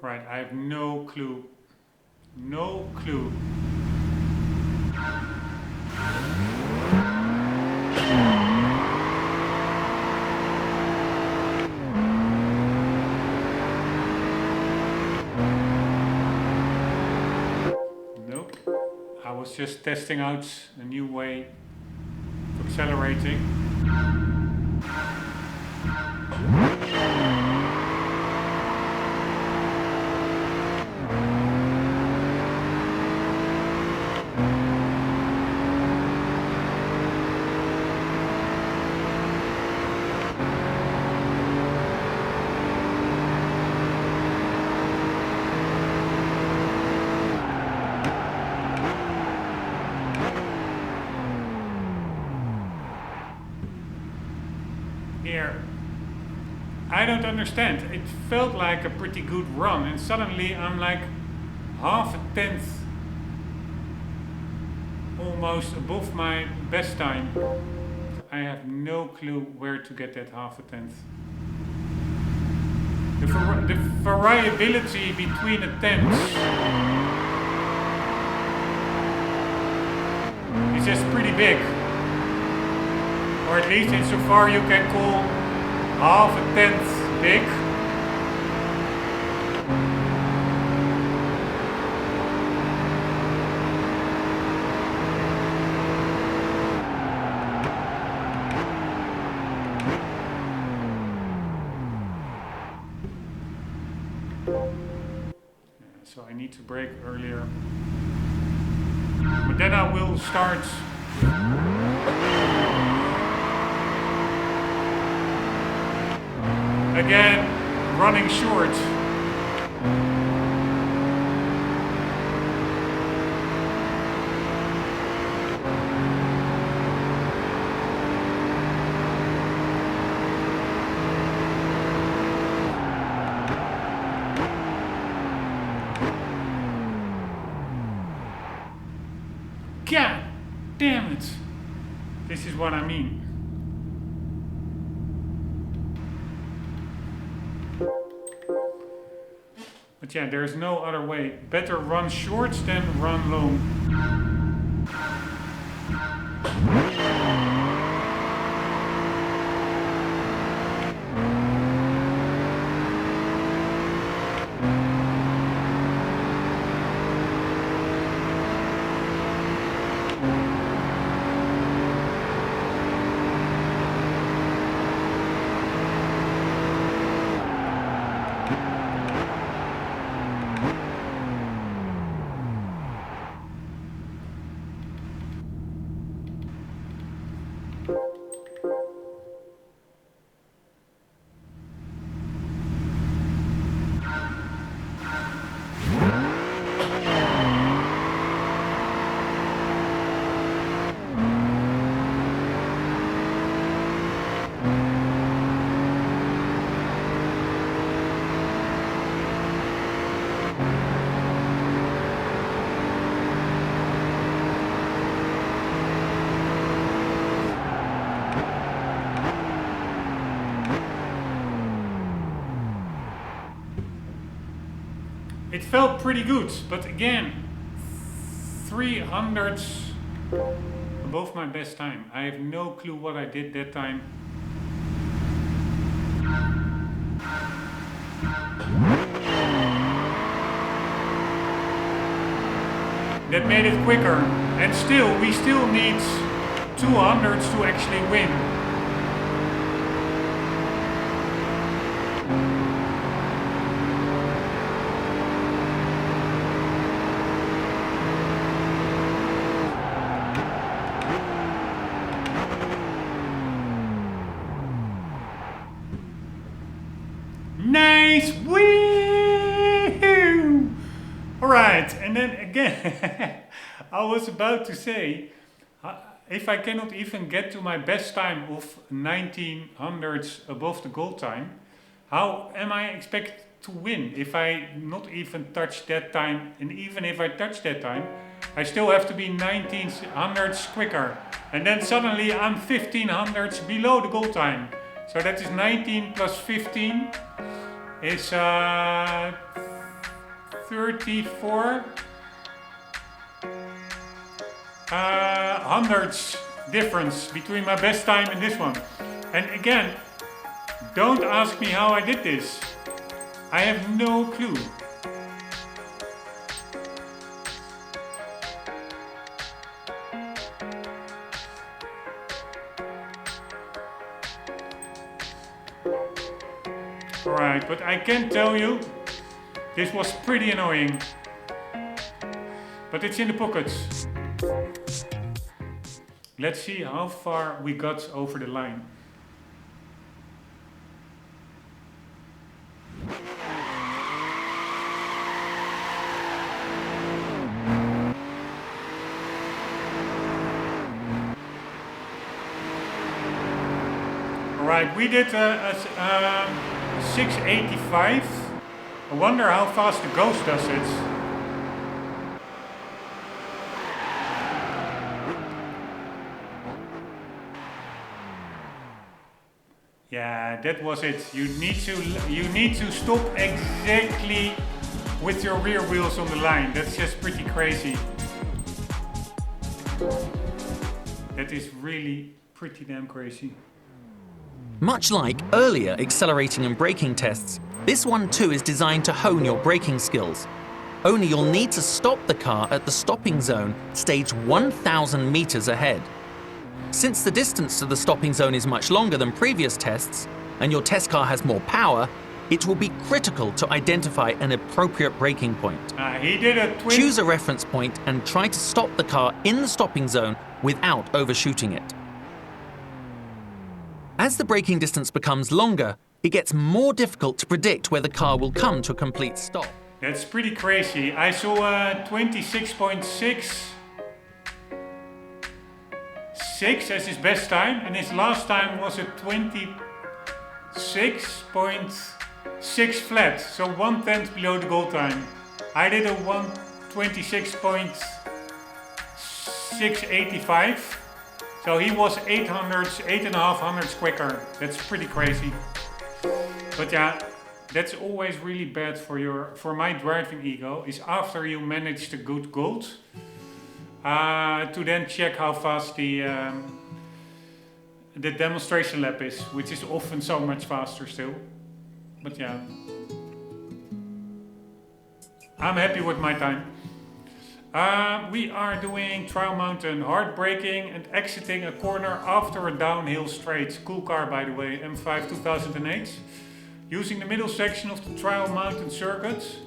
Right, I have no clue. No clue. Nope. I was just testing out a new way of accelerating. here. I don't understand. It felt like a pretty good run and suddenly I'm like half a tenth almost above my best time. I have no clue where to get that half a tenth. The variability between attempts is just pretty big. Or at least insofar you can call half a tenth big. So I need to brake earlier. But then I will start again running short. God damn it. This is what I mean. But yeah, there's no other way. Better run short than run long. It felt pretty good, but again, 300s above my best time. I have no clue what I did that time. That made it quicker, and still, we still need 200s to actually win. Nice! Woo! Alright, and then again, I was about to say, if I cannot even get to my best time of 1900s above the goal time, how am I expected to win if I not even touch that time? And even if I touch that time, I still have to be 1900s quicker. And then suddenly I'm 1500s below the goal time. So that is 19 plus 15 is 34 hundreds difference between my best time and this one. And again, don't ask me how I did this. I have no clue. Alright, but I can tell you, this was pretty annoying. But it's in the pockets. Let's see how far we got over the line. Right, we did a 685. I wonder how fast the Ghost does it. Yeah, that was it. You need to stop exactly with your rear wheels on the line. That's just pretty crazy. That is really pretty damn crazy. Much like earlier accelerating and braking tests, this one too is designed to hone your braking skills. Only you'll need to stop the car at the stopping zone staged 1,000 meters ahead. Since the distance to the stopping zone is much longer than previous tests, and your test car has more power, it will be critical to identify an appropriate braking point. Choose a reference point and try to stop the car in the stopping zone without overshooting it. As the braking distance becomes longer, it gets more difficult to predict where the car will come to a complete stop. That's pretty crazy. I saw a 26.6 as his best time, and his last time was a 26.6 flat, so 1/10 below the goal time. I did a 1:26.685, so he was 8.5 hundredths quicker. That's pretty crazy. But yeah, that's always really bad for my driving ego, is after you manage the good gold, to then check how fast the demonstration lap is, which is often so much faster still. But yeah, I'm happy with my time. We are doing trial mountain, hard braking and exiting a corner after a downhill straight. Cool car, by the way, M5 2008. Using the middle section of the trial mountain circuit.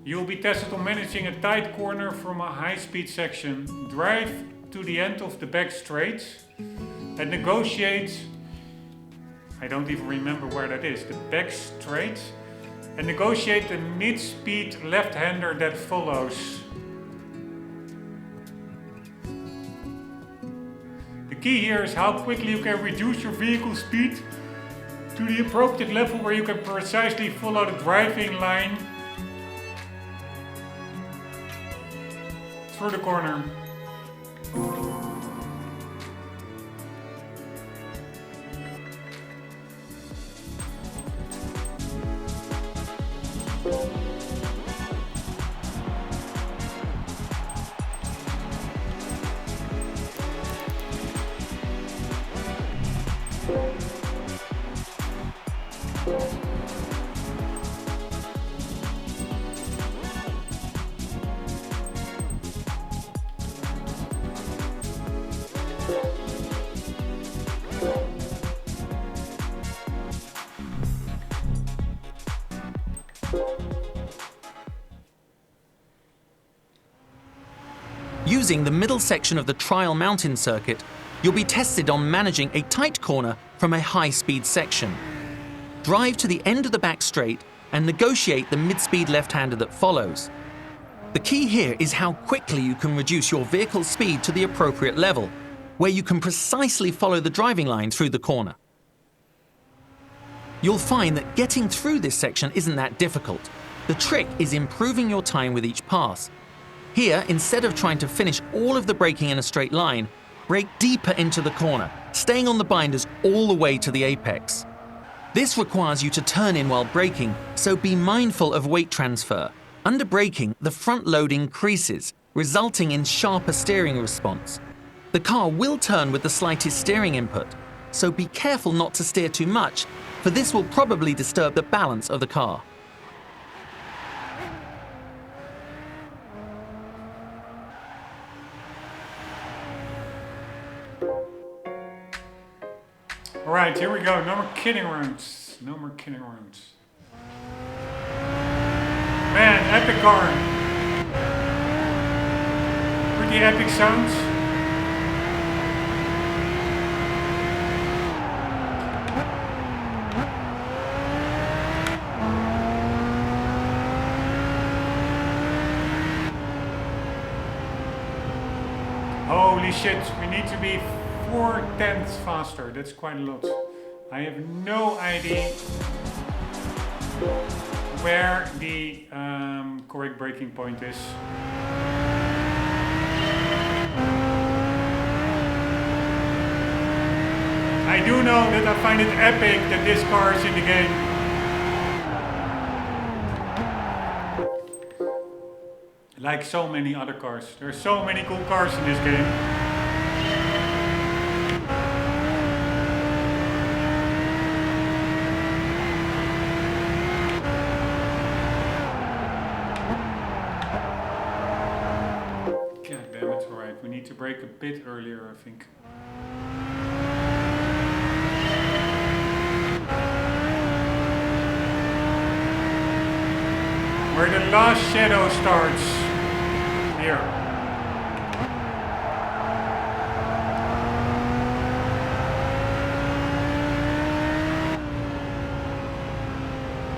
You'll be tested on managing a tight corner from a high-speed section. Drive to the end of the back straight and negotiate, I don't even remember where that is, the back straight, and negotiate the mid-speed left-hander that follows. The key here is how quickly you can reduce your vehicle speed to the appropriate level where you can precisely follow the driving line through the corner. Using the middle section of the trial mountain circuit, you'll be tested on managing a tight corner from a high-speed section. Drive to the end of the back straight and negotiate the mid-speed left-hander that follows. The key here is how quickly you can reduce your vehicle's speed to the appropriate level, where you can precisely follow the driving line through the corner. You'll find that getting through this section isn't that difficult. The trick is improving your time with each pass. Here, instead of trying to finish all of the braking in a straight line, brake deeper into the corner, staying on the binders all the way to the apex. This requires you to turn in while braking, so be mindful of weight transfer. Under braking, the front load increases, resulting in sharper steering response. The car will turn with the slightest steering input, so be careful not to steer too much, for this will probably disturb the balance of the car. Alright, here we go. No more kidding rounds. No more kidding rounds. Man, epic car. Pretty epic sounds. Holy shit, we need to be 4/10 faster. That's quite a lot. I have no idea where the correct braking point is. I do know that I find it epic that this car is in the game. Like so many other cars. There are so many cool cars in this game. God damn it, alright. We need to brake a bit earlier, I think. Where the last shadow starts. Here.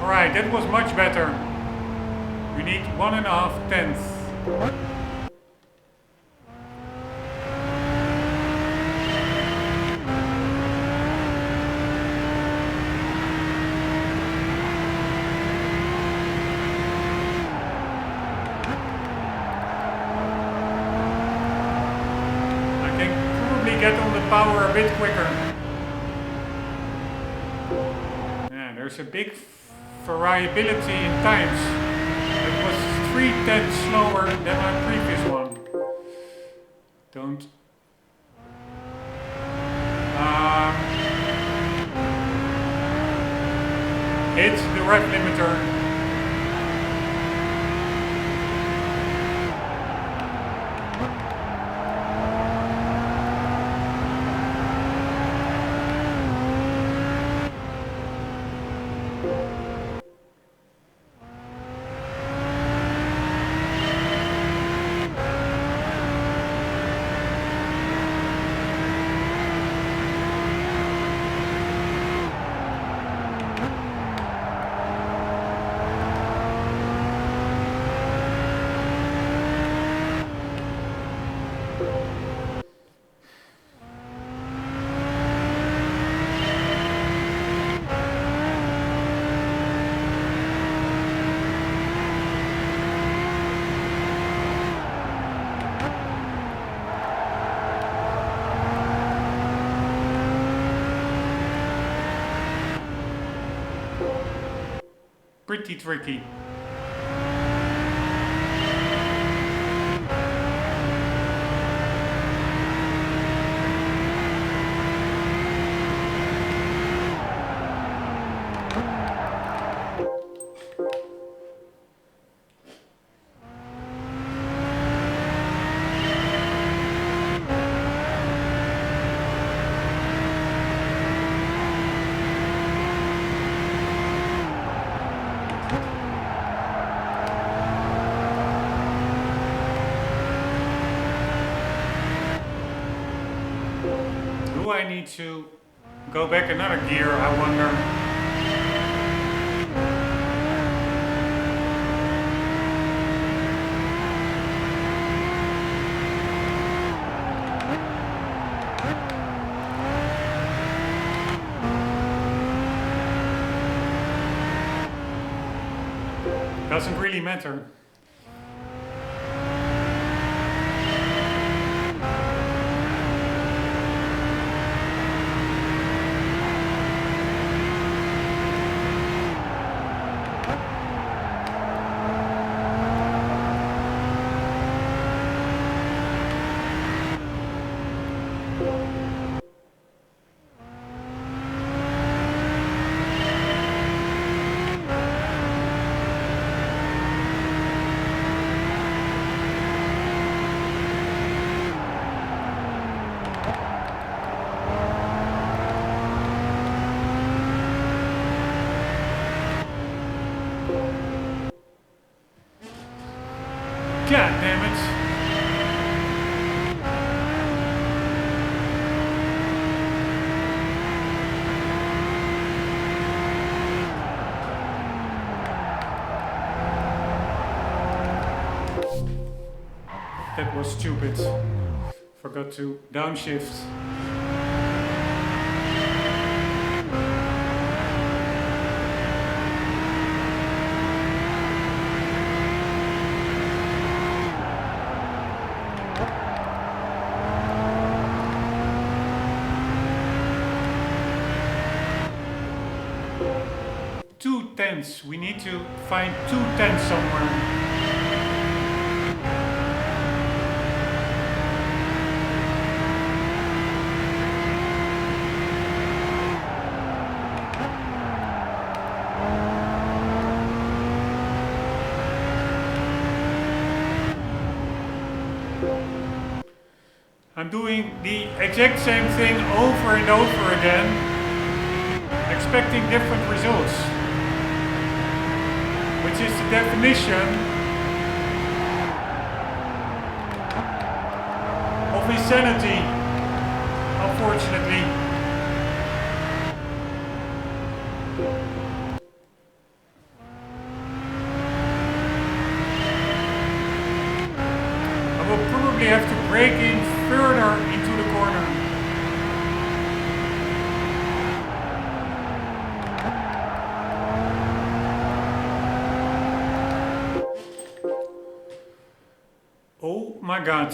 Alright, that was much better. We need 1.5 tenths. Get on the power a bit quicker. Yeah, there's a big variability in times. It was 0.3 slower than my previous one. Don't. Hit the rev limiter. Pretty tricky. Do I need to go back another gear, I wonder? Doesn't really matter. God damn it. That was stupid. Forgot to downshift. tents. We need to find 2 tents somewhere. I'm doing the exact same thing over and over again, expecting different results, which is the definition of insanity, unfortunately. I will probably have to break in further into the corner. Oh my God.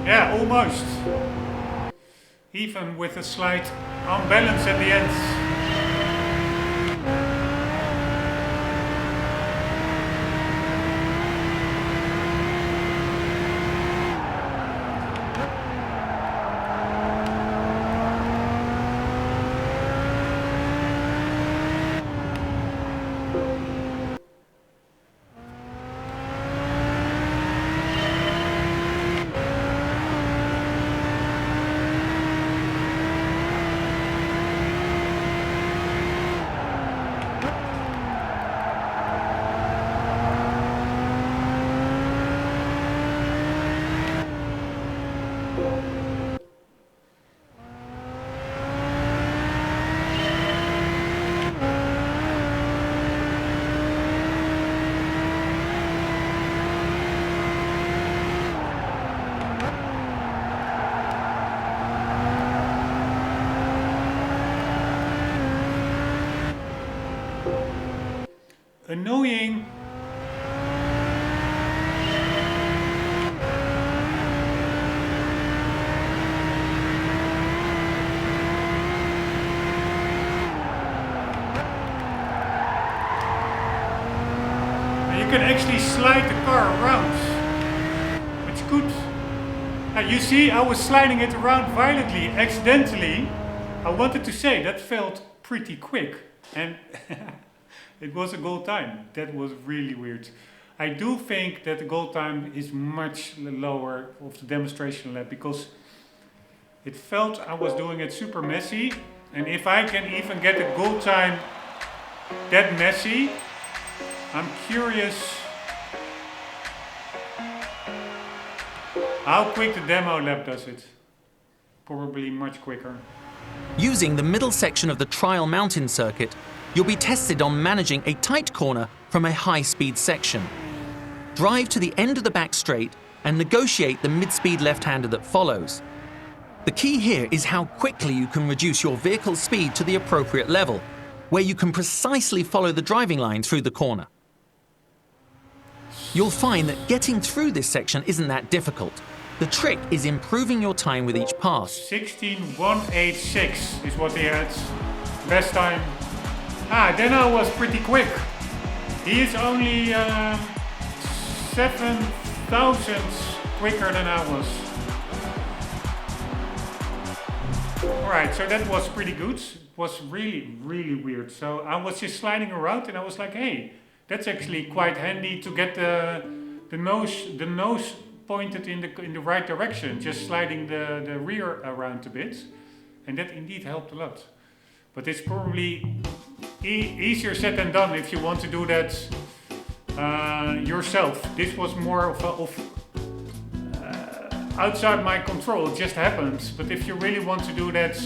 Yeah, almost. Even with a slight unbalance at the end. Annoying. You can actually slide the car around. It's good. You see, I was sliding it around violently, accidentally. I wanted to say that felt pretty quick. And it was a goal time. That was really weird. I do think that the goal time is much lower of the demonstration lap because it felt I was doing it super messy. And if I can even get a goal time that messy, I'm curious how quick the demo lap does it. Probably much quicker. Using the middle section of the trial mountain circuit, you'll be tested on managing a tight corner from a high-speed section. Drive to the end of the back straight and negotiate the mid-speed left-hander that follows. The key here is how quickly you can reduce your vehicle's speed to the appropriate level, where you can precisely follow the driving line through the corner. You'll find that getting through this section isn't that difficult. The trick is improving your time with each pass. 16.186 is what he had. Best time. Then I was pretty quick. He is only 7 thousandths quicker than I was. Alright, so that was pretty good. It was really, really weird. So I was just sliding around and I was like, hey, that's actually quite handy to get the nose pointed in the right direction, just sliding the rear around a bit. And that indeed helped a lot. But it's probably easier said than done if you want to do that yourself. This was more of outside my control, it just happened. But if you really want to do that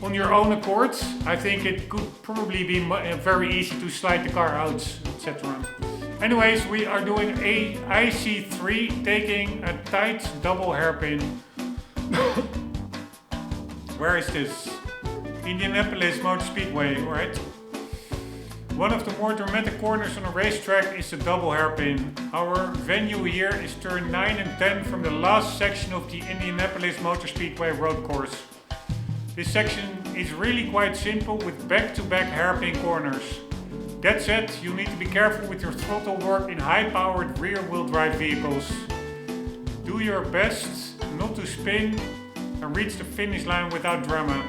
on your own accord, I think it could probably be very easy to slide the car out, etc. Anyways, we are doing a IC3, taking a tight double hairpin. Where is this? Indianapolis Motor Speedway, right? One of the more dramatic corners on a racetrack is the double hairpin. Our venue here is turn 9 and 10 from the last section of the Indianapolis Motor Speedway road course. This section is really quite simple with back-to-back hairpin corners. That said, you need to be careful with your throttle work in high-powered rear-wheel drive vehicles. Do your best not to spin and reach the finish line without drama.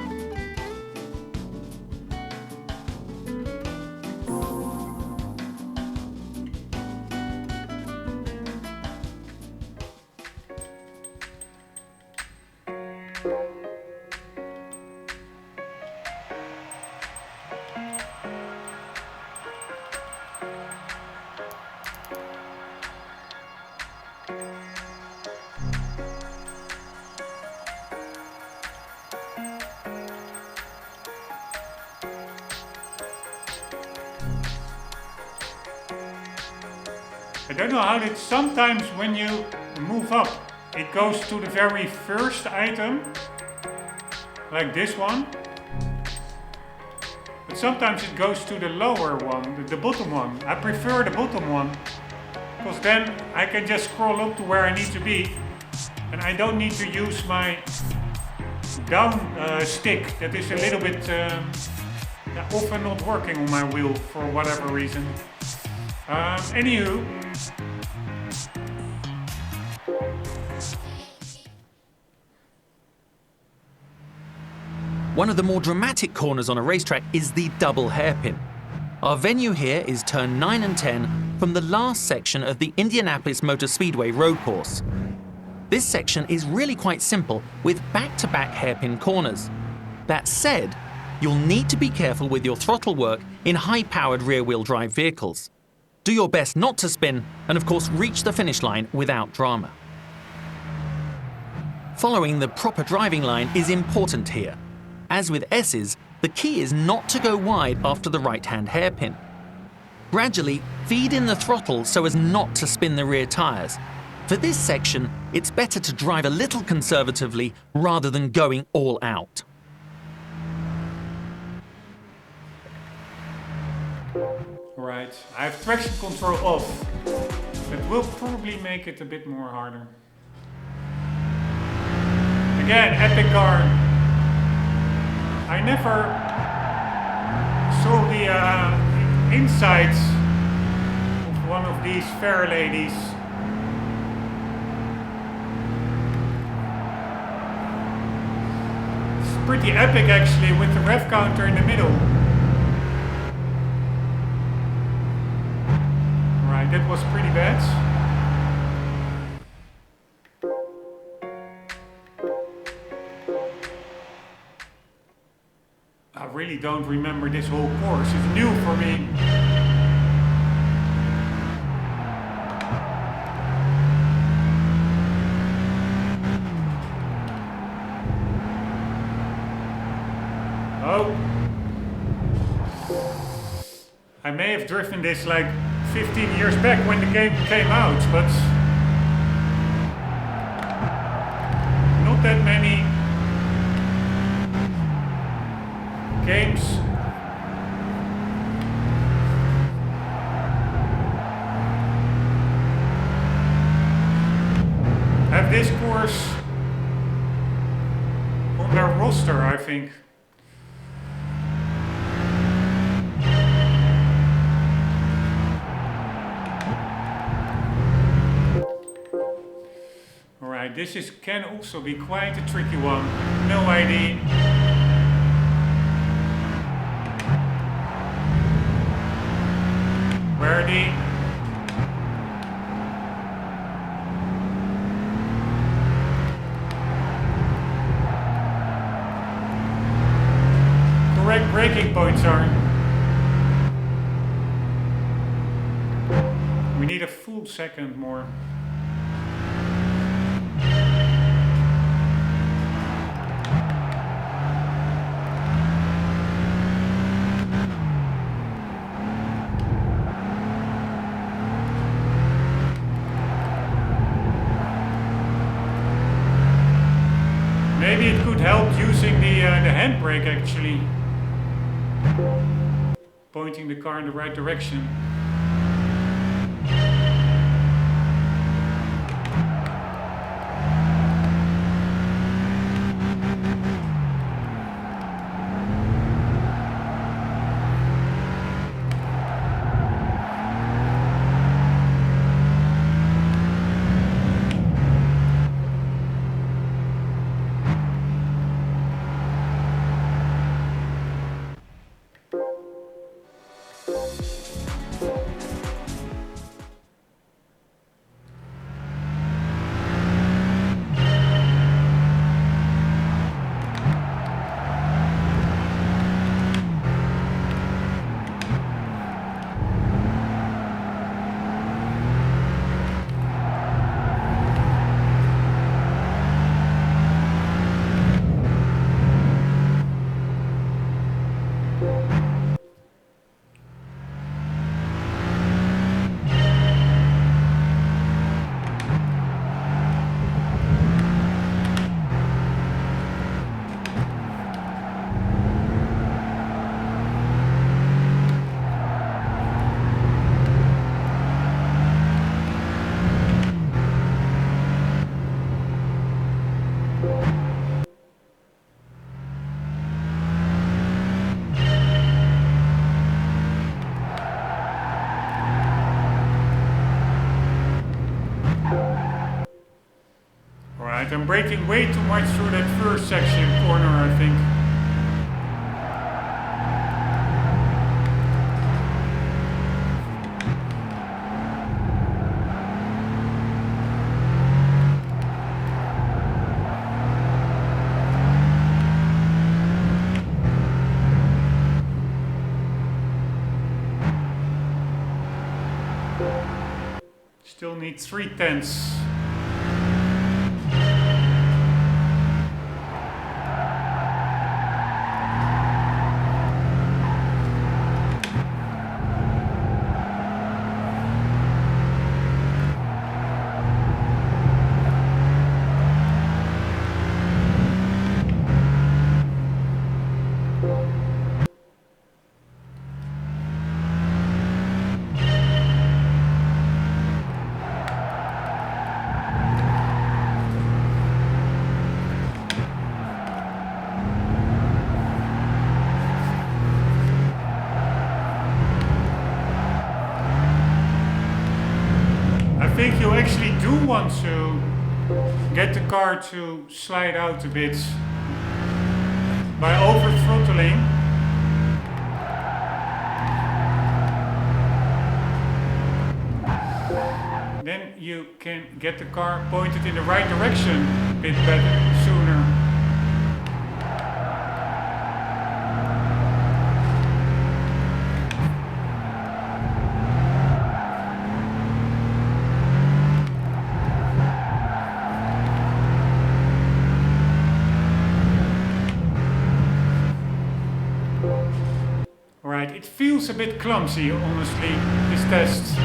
I don't know how it, sometimes when you move up, it goes to the very first item, like this one. But sometimes it goes to the lower one, the bottom one. I prefer the bottom one, because then I can just scroll up to where I need to be. And I don't need to use my down stick that is a little bit often not working on my wheel for whatever reason. Anywho. One of the more dramatic corners on a racetrack is the double hairpin. Our venue here is turn 9 and 10 from the last section of the Indianapolis Motor Speedway road course. This section is really quite simple with back-to-back hairpin corners. That said, you'll need to be careful with your throttle work in high-powered rear-wheel drive vehicles. Do your best not to spin and of course reach the finish line without drama. Following the proper driving line is important here. As with S's, the key is not to go wide after the right-hand hairpin. Gradually feed in the throttle so as not to spin the rear tyres. For this section, it's better to drive a little conservatively rather than going all out. Right, I have traction control off. That will probably make it a bit more harder. Again, epic car. I never saw the insides of one of these fair ladies. It's pretty epic actually, with the rev counter in the middle. Right, that was pretty bad. I really don't remember this whole course, it's new for me. Oh. I may have driven this like 15 years back when the game came out, but not that many games have this course on their roster, I think. Alright, this can also be quite a tricky one. No ID. Verdi. Correct braking points are. need a full second more. Maybe it could help using the handbrake actually. Pointing the car in the right direction. I'm braking way too much through that first section corner, I think. Still need 3/10. I think you actually do want to get the car to slide out a bit by over throttling. Then you can get the car pointed in the right direction a bit better, sooner. Right, it feels a bit clumsy, honestly, this test.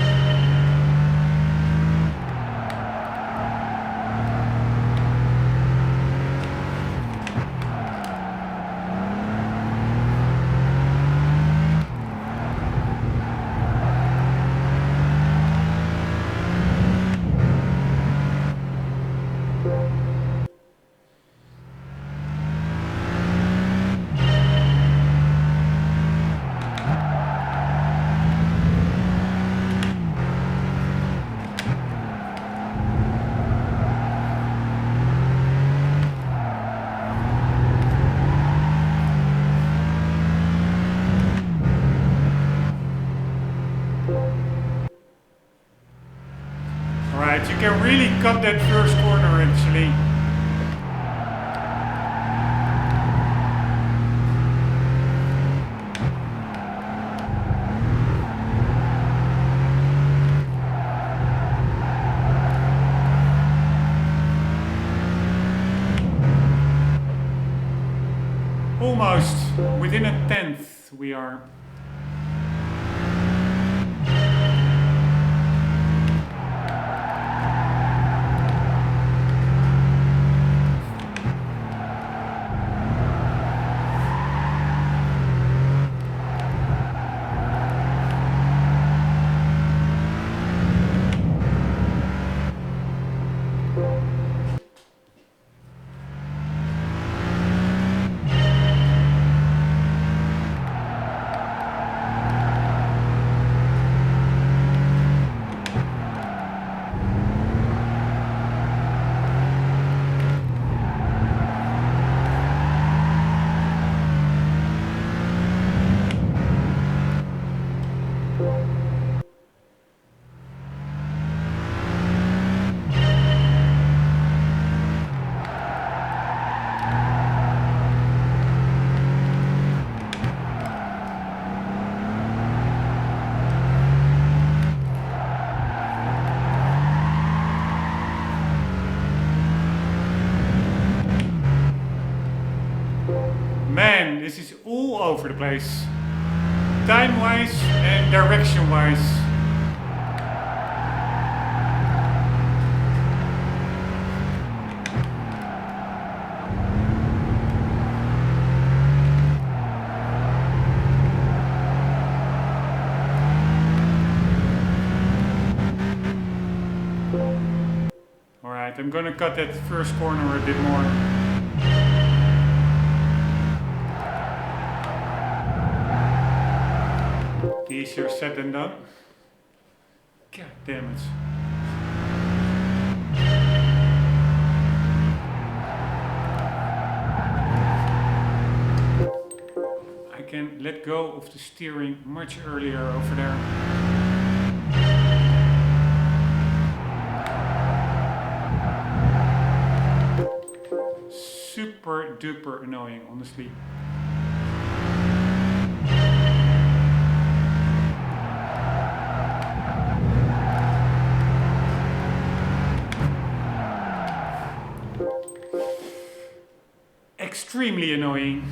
Right, you can really cut that first corner actually. Almost within a tenth we are. Man, this is all over the place. Time-wise and direction-wise. Alright, I'm gonna cut that first corner a bit more. Easier said than done. God damn it. I can let go of the steering much earlier over there. Super duper annoying, honestly. Extremely annoying.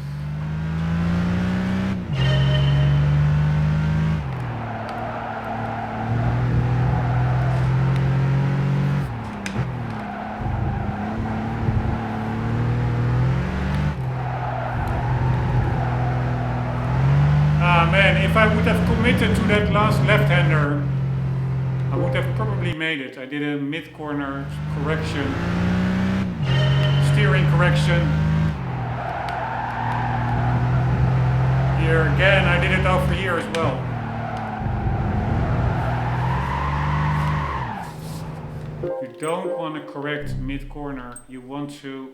Ah man, if I would have committed to that last left-hander, I would have probably made it. I did a mid-corner correction, steering correction. Here again, I did it over here as well. You don't want to correct mid-corner. You want to...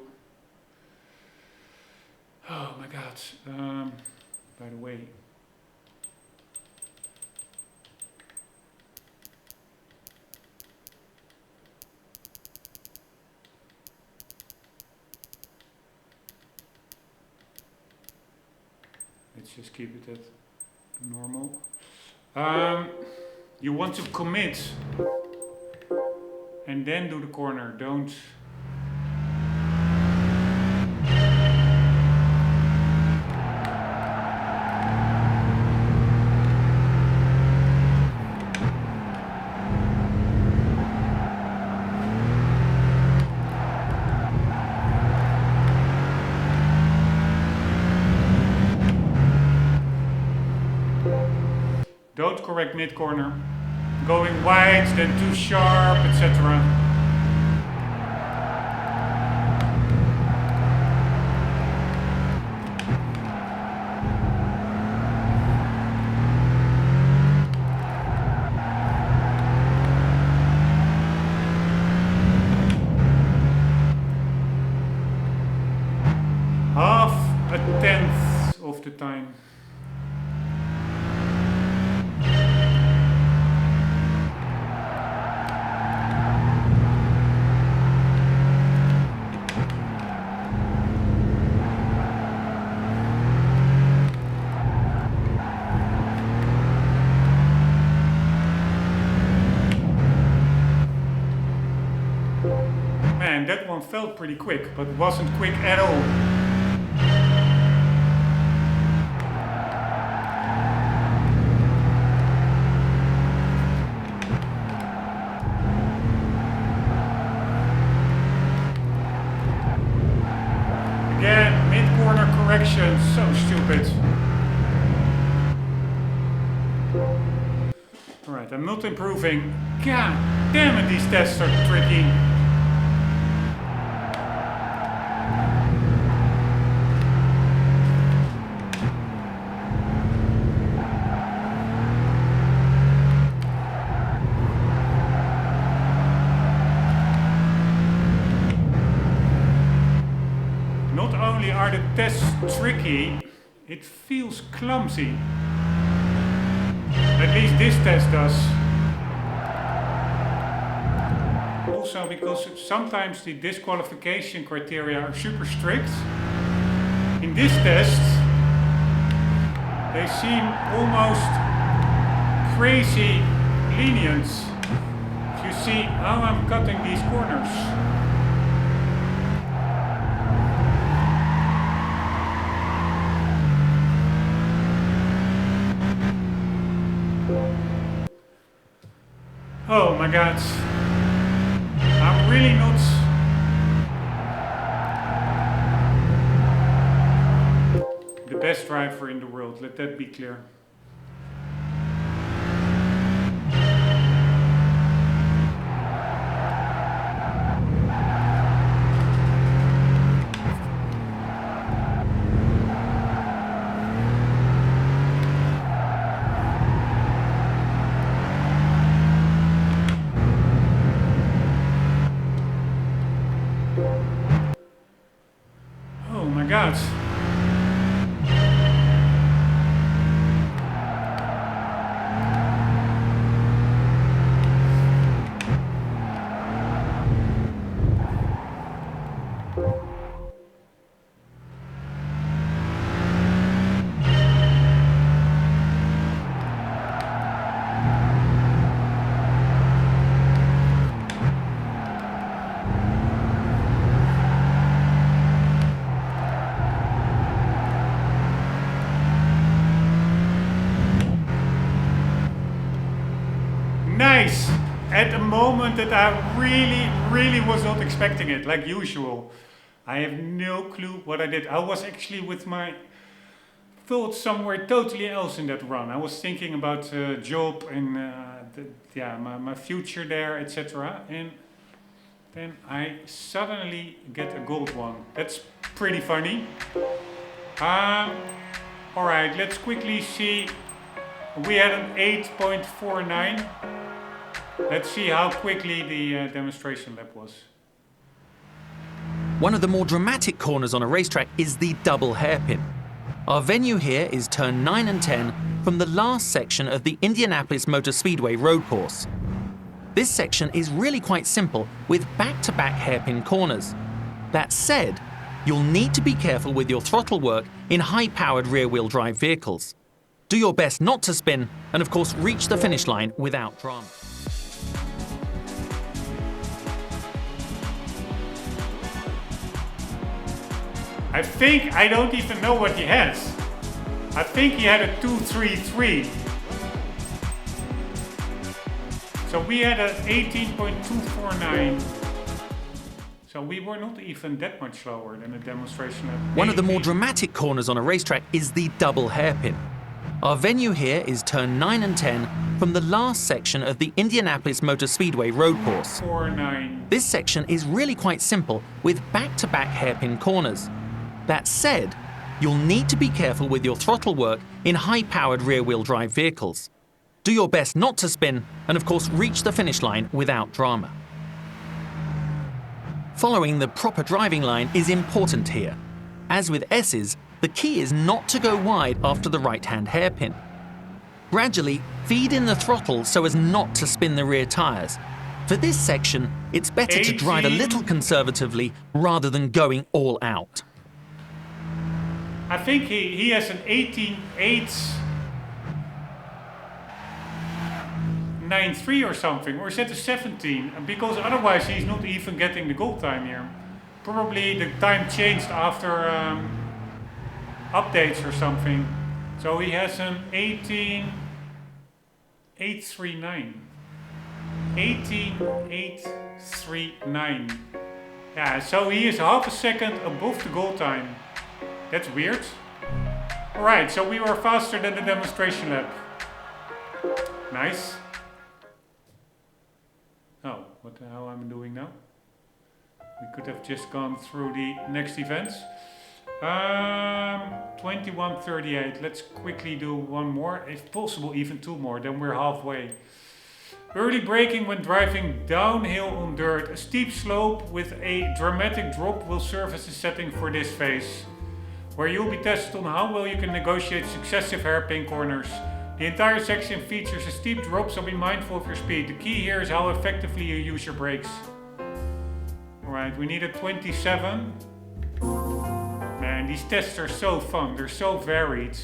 Oh my god. By the way. Let's just keep it at normal. You want to commit and then do the corner. Don't. Don't correct mid-corner. Going wide, then too sharp, etc. Half a tenth of the time. Man, that one felt pretty quick, but wasn't quick at all. Russian, so stupid. Alright, I'm not improving. God damn it, these tests are tricky. Not only are the tests tricky, it feels clumsy. At least this test does. Also because sometimes the disqualification criteria are super strict. In this test, they seem almost crazy lenient. If you see how I'm cutting these corners. Oh my god, I'm really not the best driver in the world, let that be clear. Oh my god. Nice! At the moment that I really was not expecting it, like usual. I have no clue what I did. I was actually with my thoughts somewhere totally else in that run. I was thinking about job and my future there, etc. And then I suddenly get a gold one. That's pretty funny. Alright, let's quickly see. We had an 8.49. Let's see how quickly the demonstration lap was. One of the more dramatic corners on a racetrack is the double hairpin. Our venue here is turn 9 and 10 from the last section of the Indianapolis Motor Speedway road course. This section is really quite simple with back-to-back hairpin corners. That said, you'll need to be careful with your throttle work in high-powered rear-wheel drive vehicles. Do your best not to spin and of course reach the finish line without drama. I think I don't even know what he has. I think he had a 233. So we had an 18.249. So we were not even that much slower than a demonstration at One of the more dramatic corners on a racetrack is the double hairpin. Our venue here is turn 9 and 10 from the last section of the Indianapolis Motor Speedway road course. 49. This section is really quite simple with back-to-back hairpin corners. That said, you'll need to be careful with your throttle work in high-powered rear-wheel drive vehicles. Do your best not to spin and of course reach the finish line without drama. Following the proper driving line is important here. As with S's, the key is not to go wide after the right-hand hairpin. Gradually feed in the throttle so as not to spin the rear tyres. For this section, it's better to drive a little conservatively rather than going all out. I think he has an 18.893 or something, or is that a 17? Because otherwise he's not even getting the goal time here. Probably the time changed after updates or something. So he has an 18.839. 18.839. Yeah, so he is half a second above the goal time. That's weird. Alright, so we were faster than the demonstration lap. Nice. Oh, what the hell am I doing now? We could have just gone through the next events. 21:38. Let's quickly do one more. If possible, even two more. Then we're halfway. Early braking when driving downhill on dirt. A steep slope with a dramatic drop will serve as a setting for this phase, where you'll be tested on how well you can negotiate successive hairpin corners. The entire section features a steep drop, so be mindful of your speed. The key here is how effectively you use your brakes. Alright, we need a 27. Man, these tests are so fun, they're so varied.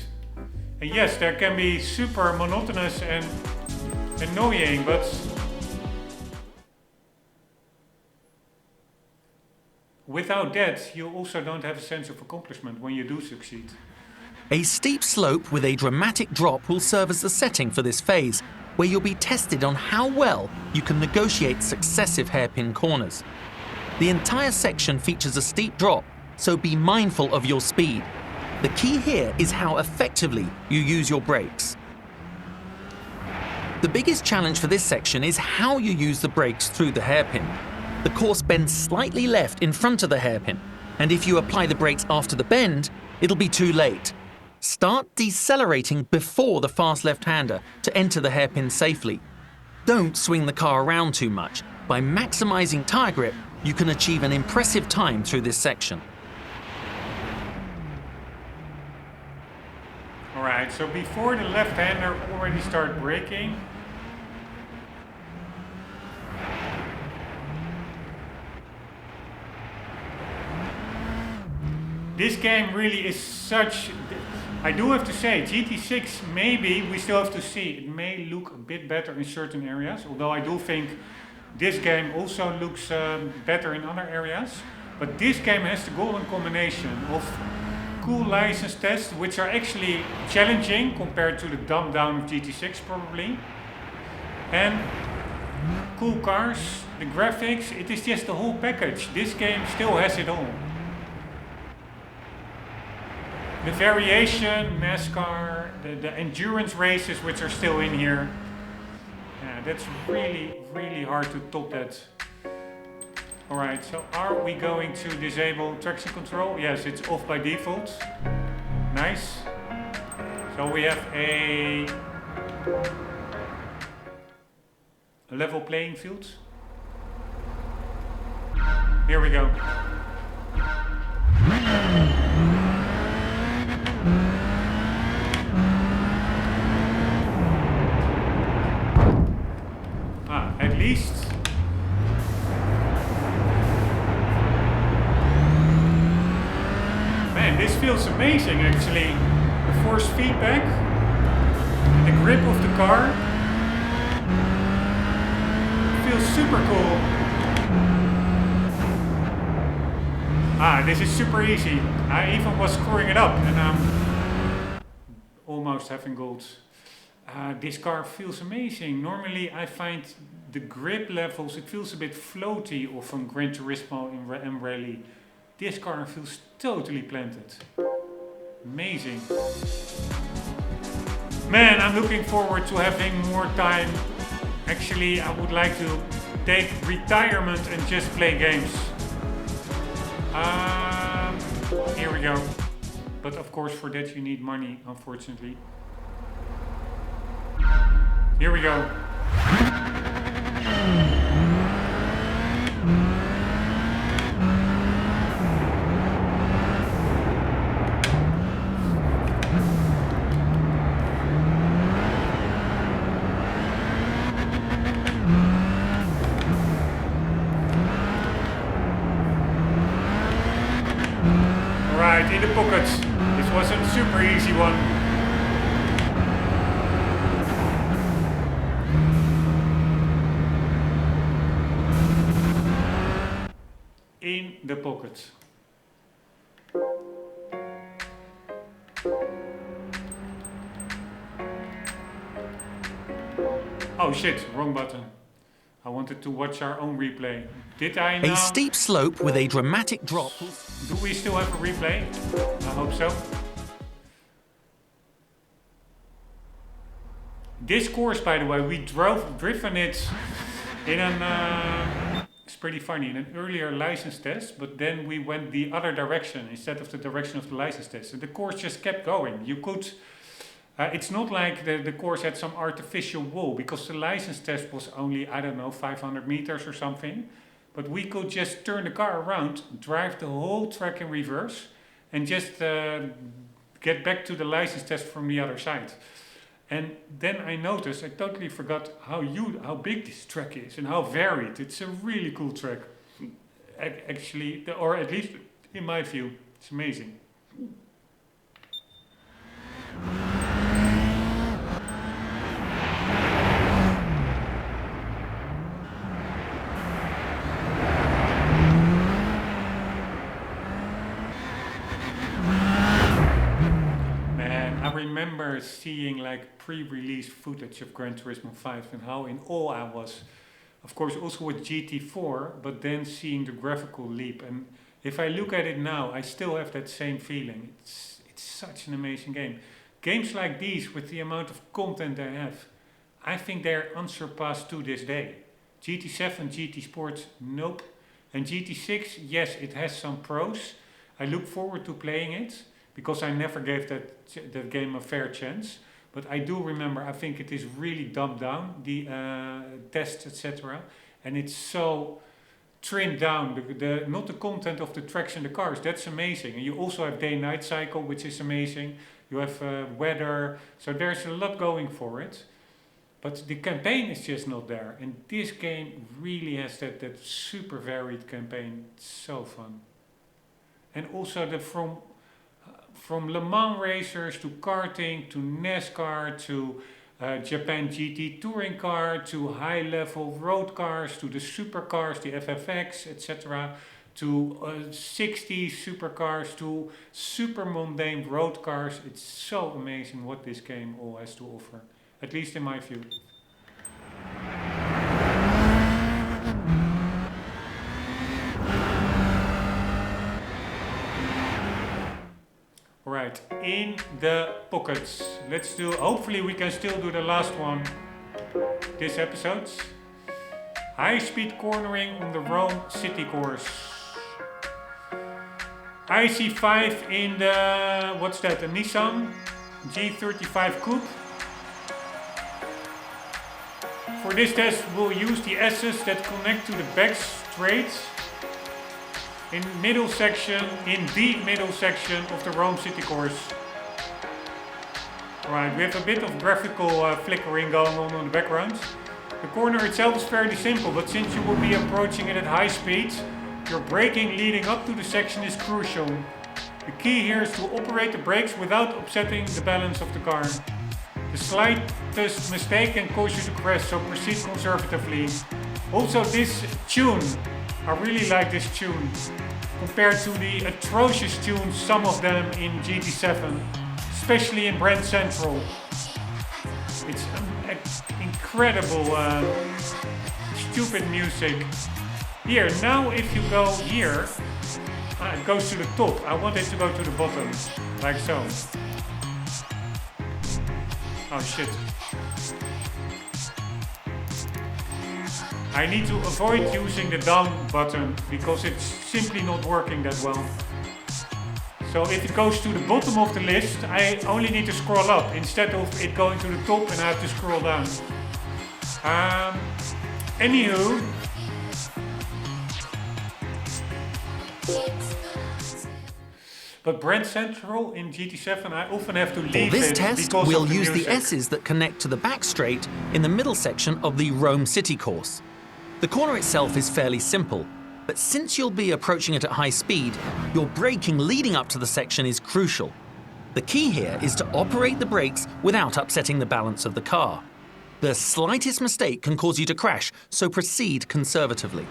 And yes, there can be super monotonous and annoying, but without that, you also don't have a sense of accomplishment when you do succeed. A steep slope with a dramatic drop will serve as the setting for this phase, where you'll be tested on how well you can negotiate successive hairpin corners. The entire section features a steep drop, so be mindful of your speed. The key here is how effectively you use your brakes. The biggest challenge for this section is how you use the brakes through the hairpin. The course bends slightly left in front of the hairpin, and if you apply the brakes after the bend, it'll be too late. Start decelerating before the fast left-hander to enter the hairpin safely. Don't swing the car around too much. By maximizing tire grip, you can achieve an impressive time through this section. Alright, so before the left-hander already start braking, this game really is such... I do have to say, GT6 maybe, we still have to see, it may look a bit better in certain areas, although I do think this game also looks better in other areas. But this game has the golden combination of cool license tests, which are actually challenging compared to the dumbed down of GT6 probably, and cool cars, the graphics, it is just the whole package. This game still has it all. The variation, NASCAR, the endurance races which are still in here. Yeah, that's really, really hard to top that. Alright, so are we going to disable traction control? Yes, it's off by default. Nice. So we have a level playing field. Here we go. At least man, this feels amazing actually. The force feedback, the grip of the car feels super cool. This is super easy. I even was screwing it up and I'm almost having gold. This car feels amazing. Normally I find the grip levels, it feels a bit floaty or from Gran Turismo and Rally. This car feels totally planted. Amazing. Man, I'm looking forward to having more time. Actually, I would like to take retirement and just play games. Here we go. But of course for that you need money, unfortunately. Here we go. Alright, in the pockets. This was a super easy one. In the pocket. Oh shit, wrong button. I wanted to watch our own replay. Did I now? A steep slope with a dramatic drop. Do we still have a replay? I hope so. This course, by the way, we driven it in an, it's pretty funny, in an earlier license test, but then we went the other direction instead of the direction of the license test. And the course just kept going. You could, it's not like the course had some artificial wall, because the license test was only, I don't know, 500 meters or something. But we could just turn the car around, drive the whole track in reverse, and just get back to the license test from the other side. And then I noticed, I totally forgot how big this track is and how varied. It's a really cool track. Actually, or at least in my view, it's amazing. I remember seeing like pre-release footage of Gran Turismo 5 and how in awe I was. Of course also with GT4, but then seeing the graphical leap. And if I look at it now, I still have that same feeling. It's such an amazing game. Games like these, with the amount of content they have, I think they're unsurpassed to this day. GT7, GT Sports, nope. And GT6, yes, it has some pros. I look forward to playing it, because I never gave that game a fair chance. But I do remember, I think it is really dumbed down, the tests, etc. And it's so trimmed down, not the content of the tracks and the cars, that's amazing. And you also have day-night cycle, which is amazing. You have weather, so there's a lot going for it. But the campaign is just not there. And this game really has that super varied campaign. It's so fun. And also from Le Mans racers to karting to NASCAR to Japan GT touring car to high-level road cars to the supercars, the FFX, etc. to 60 supercars to super mundane road cars. It's so amazing what this game all has to offer, at least in my view. Right, in the pockets. Let's do, hopefully we can still do the last one this episode. High speed cornering on the Rombbb city course. IC5 in the, what's that, a Nissan G35 Coupe. For this test we'll use the S's that connect to the back straight in the middle section of the Rombbb city course. Alright, we have a bit of graphical flickering going on in the background. The corner itself is fairly simple, but since you will be approaching it at high speed, your braking leading up to the section is crucial. The key here is to operate the brakes without upsetting the balance of the car. The slightest mistake can cause you to crash, so proceed conservatively. Also this tune, I really like this tune, compared to the atrocious tunes, some of them in GT7, especially in Brand Central. It's incredible stupid music. Here, now if you go here, it goes to the top. I want it to go to the bottom, like so. Oh shit. I need to avoid using the down button because it's simply not working that well. So if it goes to the bottom of the list, I only need to scroll up instead of it going to the top and I have to scroll down. Anywho. But Brand Central in GT7, I often have to leave For this it test, because we'll of the use music. the S's that connect to the back straight in the middle section of the Rombbb city course. The corner itself is fairly simple, but since you'll be approaching it at high speed, your braking leading up to the section is crucial. The key here is to operate the brakes without upsetting the balance of the car. The slightest mistake can cause you to crash, so proceed conservatively.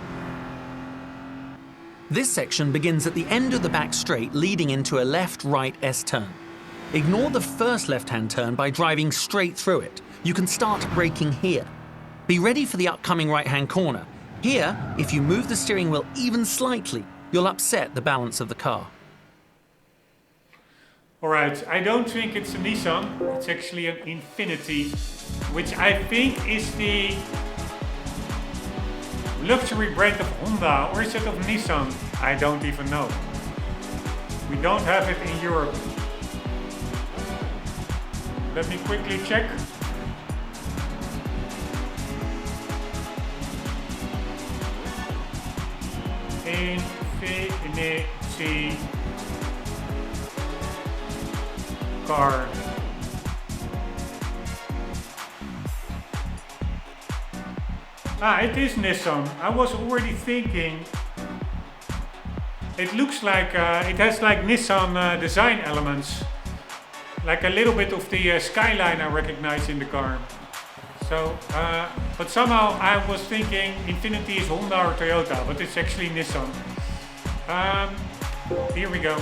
This section begins at the end of the back straight leading into a left-right S-turn. Ignore the first left-hand turn by driving straight through it. You can start braking here. Be ready for the upcoming right-hand corner. Here, if you move the steering wheel even slightly, you'll upset the balance of the car. Alright, I don't think it's a Nissan, it's actually an Infiniti, which I think is the luxury brand of Honda, or is it of Nissan? I don't even know. We don't have it in Europe. Let me quickly check. Infiniti car. It is Nissan. I was already thinking. It looks like it has like Nissan design elements, like a little bit of the skyline I recognize in the car. So, but somehow I was thinking Infiniti is Honda or Toyota, but it's actually Nissan. Here we go.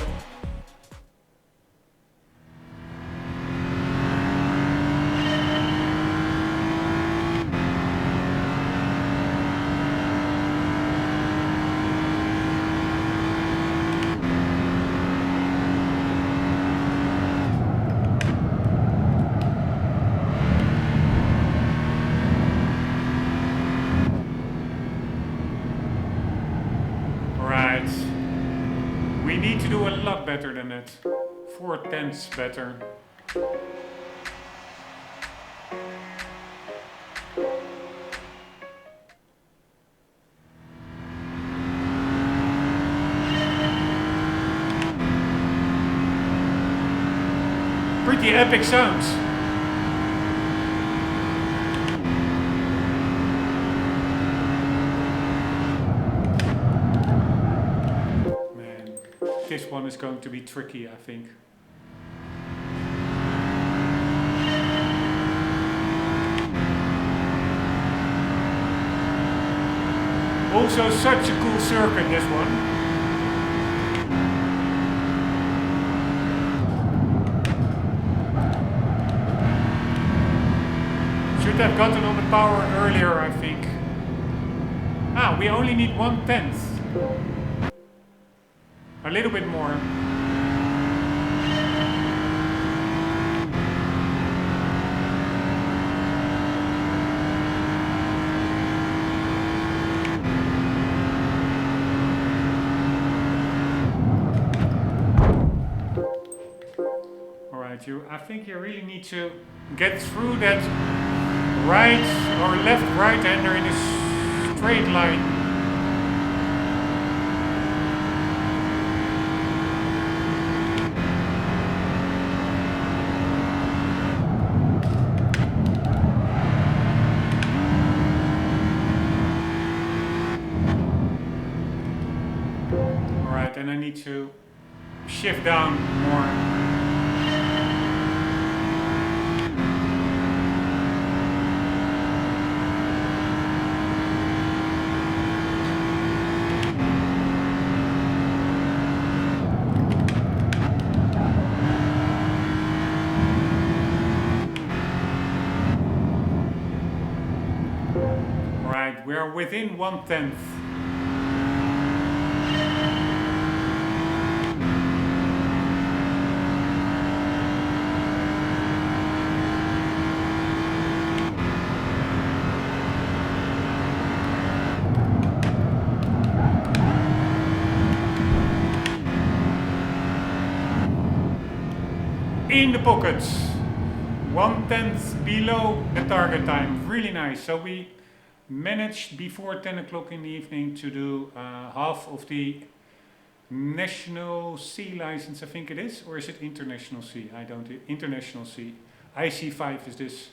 We need to do a lot better than that. 4/10 better. Pretty epic sounds. This one is going to be tricky, I think. Also such a cool circuit, this one. Should have gotten on the power earlier, I think. We only need 1/10. A little bit more. Alright, I think you really need to get through that right or left right-hander in a straight line. And I need to shift down more. All right, we are within 1/10. In the pockets, 1/10 below the target time, really nice. So we managed before 10 o'clock in the evening to do half of the National C license, I think it is, or is it International C? I don't, International C. IC5 is this.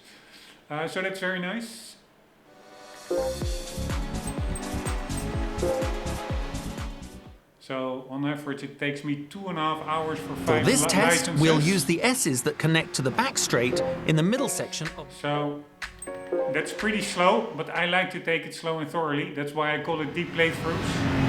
So that's very nice. So on average it takes me 2.5 hours for 5 For this test, licenses. we'll use the S's that connect to the back straight in the middle section. So that's pretty slow, but I like to take it slow and thoroughly. That's why I call it deep playthroughs.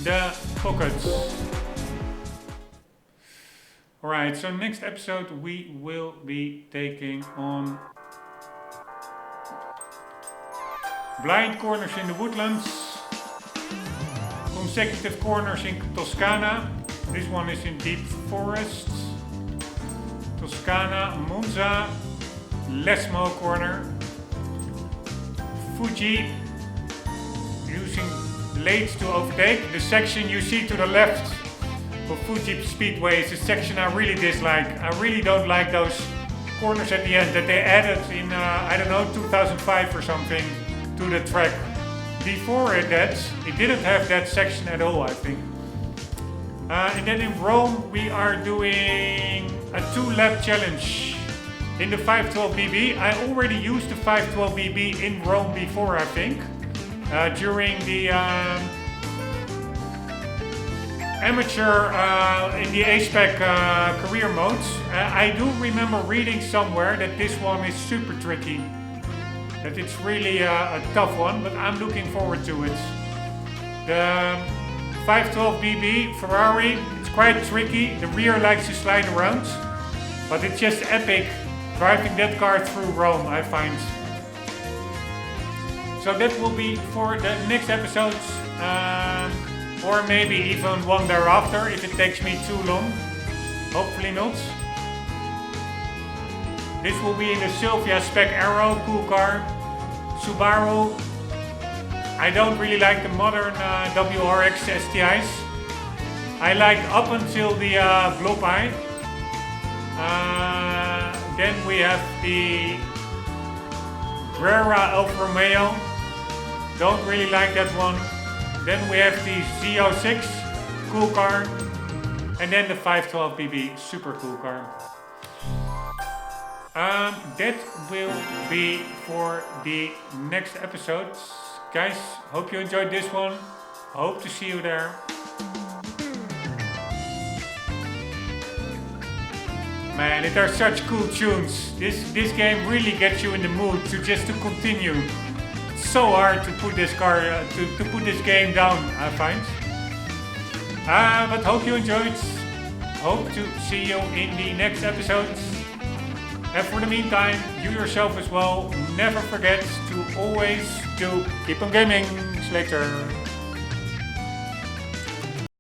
the pockets. Alright, so next episode we will be taking on blind corners in the woodlands, consecutive corners in Toscana. This one is in deep forests. Toscana, Monza, Lesmo corner, Fuji, using blades to overtake. The section you see to the left of Fuji Speedway is a section I really dislike. I really don't like those corners at the end that they added in, I don't know, 2005 or something to the track. Before it didn't have that section at all, I think. And then in Rome we are doing a 2-lap challenge in the 512BB. I already used the 512BB in Rome before, I think, during the amateur in the A-Spec career modes. I do remember reading somewhere that this one is super tricky. That it's really a tough one, but I'm looking forward to it. The 512BB Ferrari, it's quite tricky. The rear likes to slide around, but it's just epic driving that car through Rome, I find. So that will be for the next episodes, or maybe even one thereafter if it takes me too long. Hopefully not. This will be in the Silvia Spec Aero, cool car. Subaru. I don't really like the modern WRX STIs. I like up until the Blob Eye. Then we have the Guerra Alfa Romeo. Don't really like that one. Then we have the Z06, cool car. And then the 512BB, super cool car. That will be for the next episode. Guys, hope you enjoyed this one. Hope to see you there. Man, it are such cool tunes. This game really gets you in the mood to continue. It's so hard to put this car to put this game down, I find. But hope you enjoyed. Hope to see you in the next episodes. And for the meantime, you yourself as well, never forget to always keep on gaming. See you later.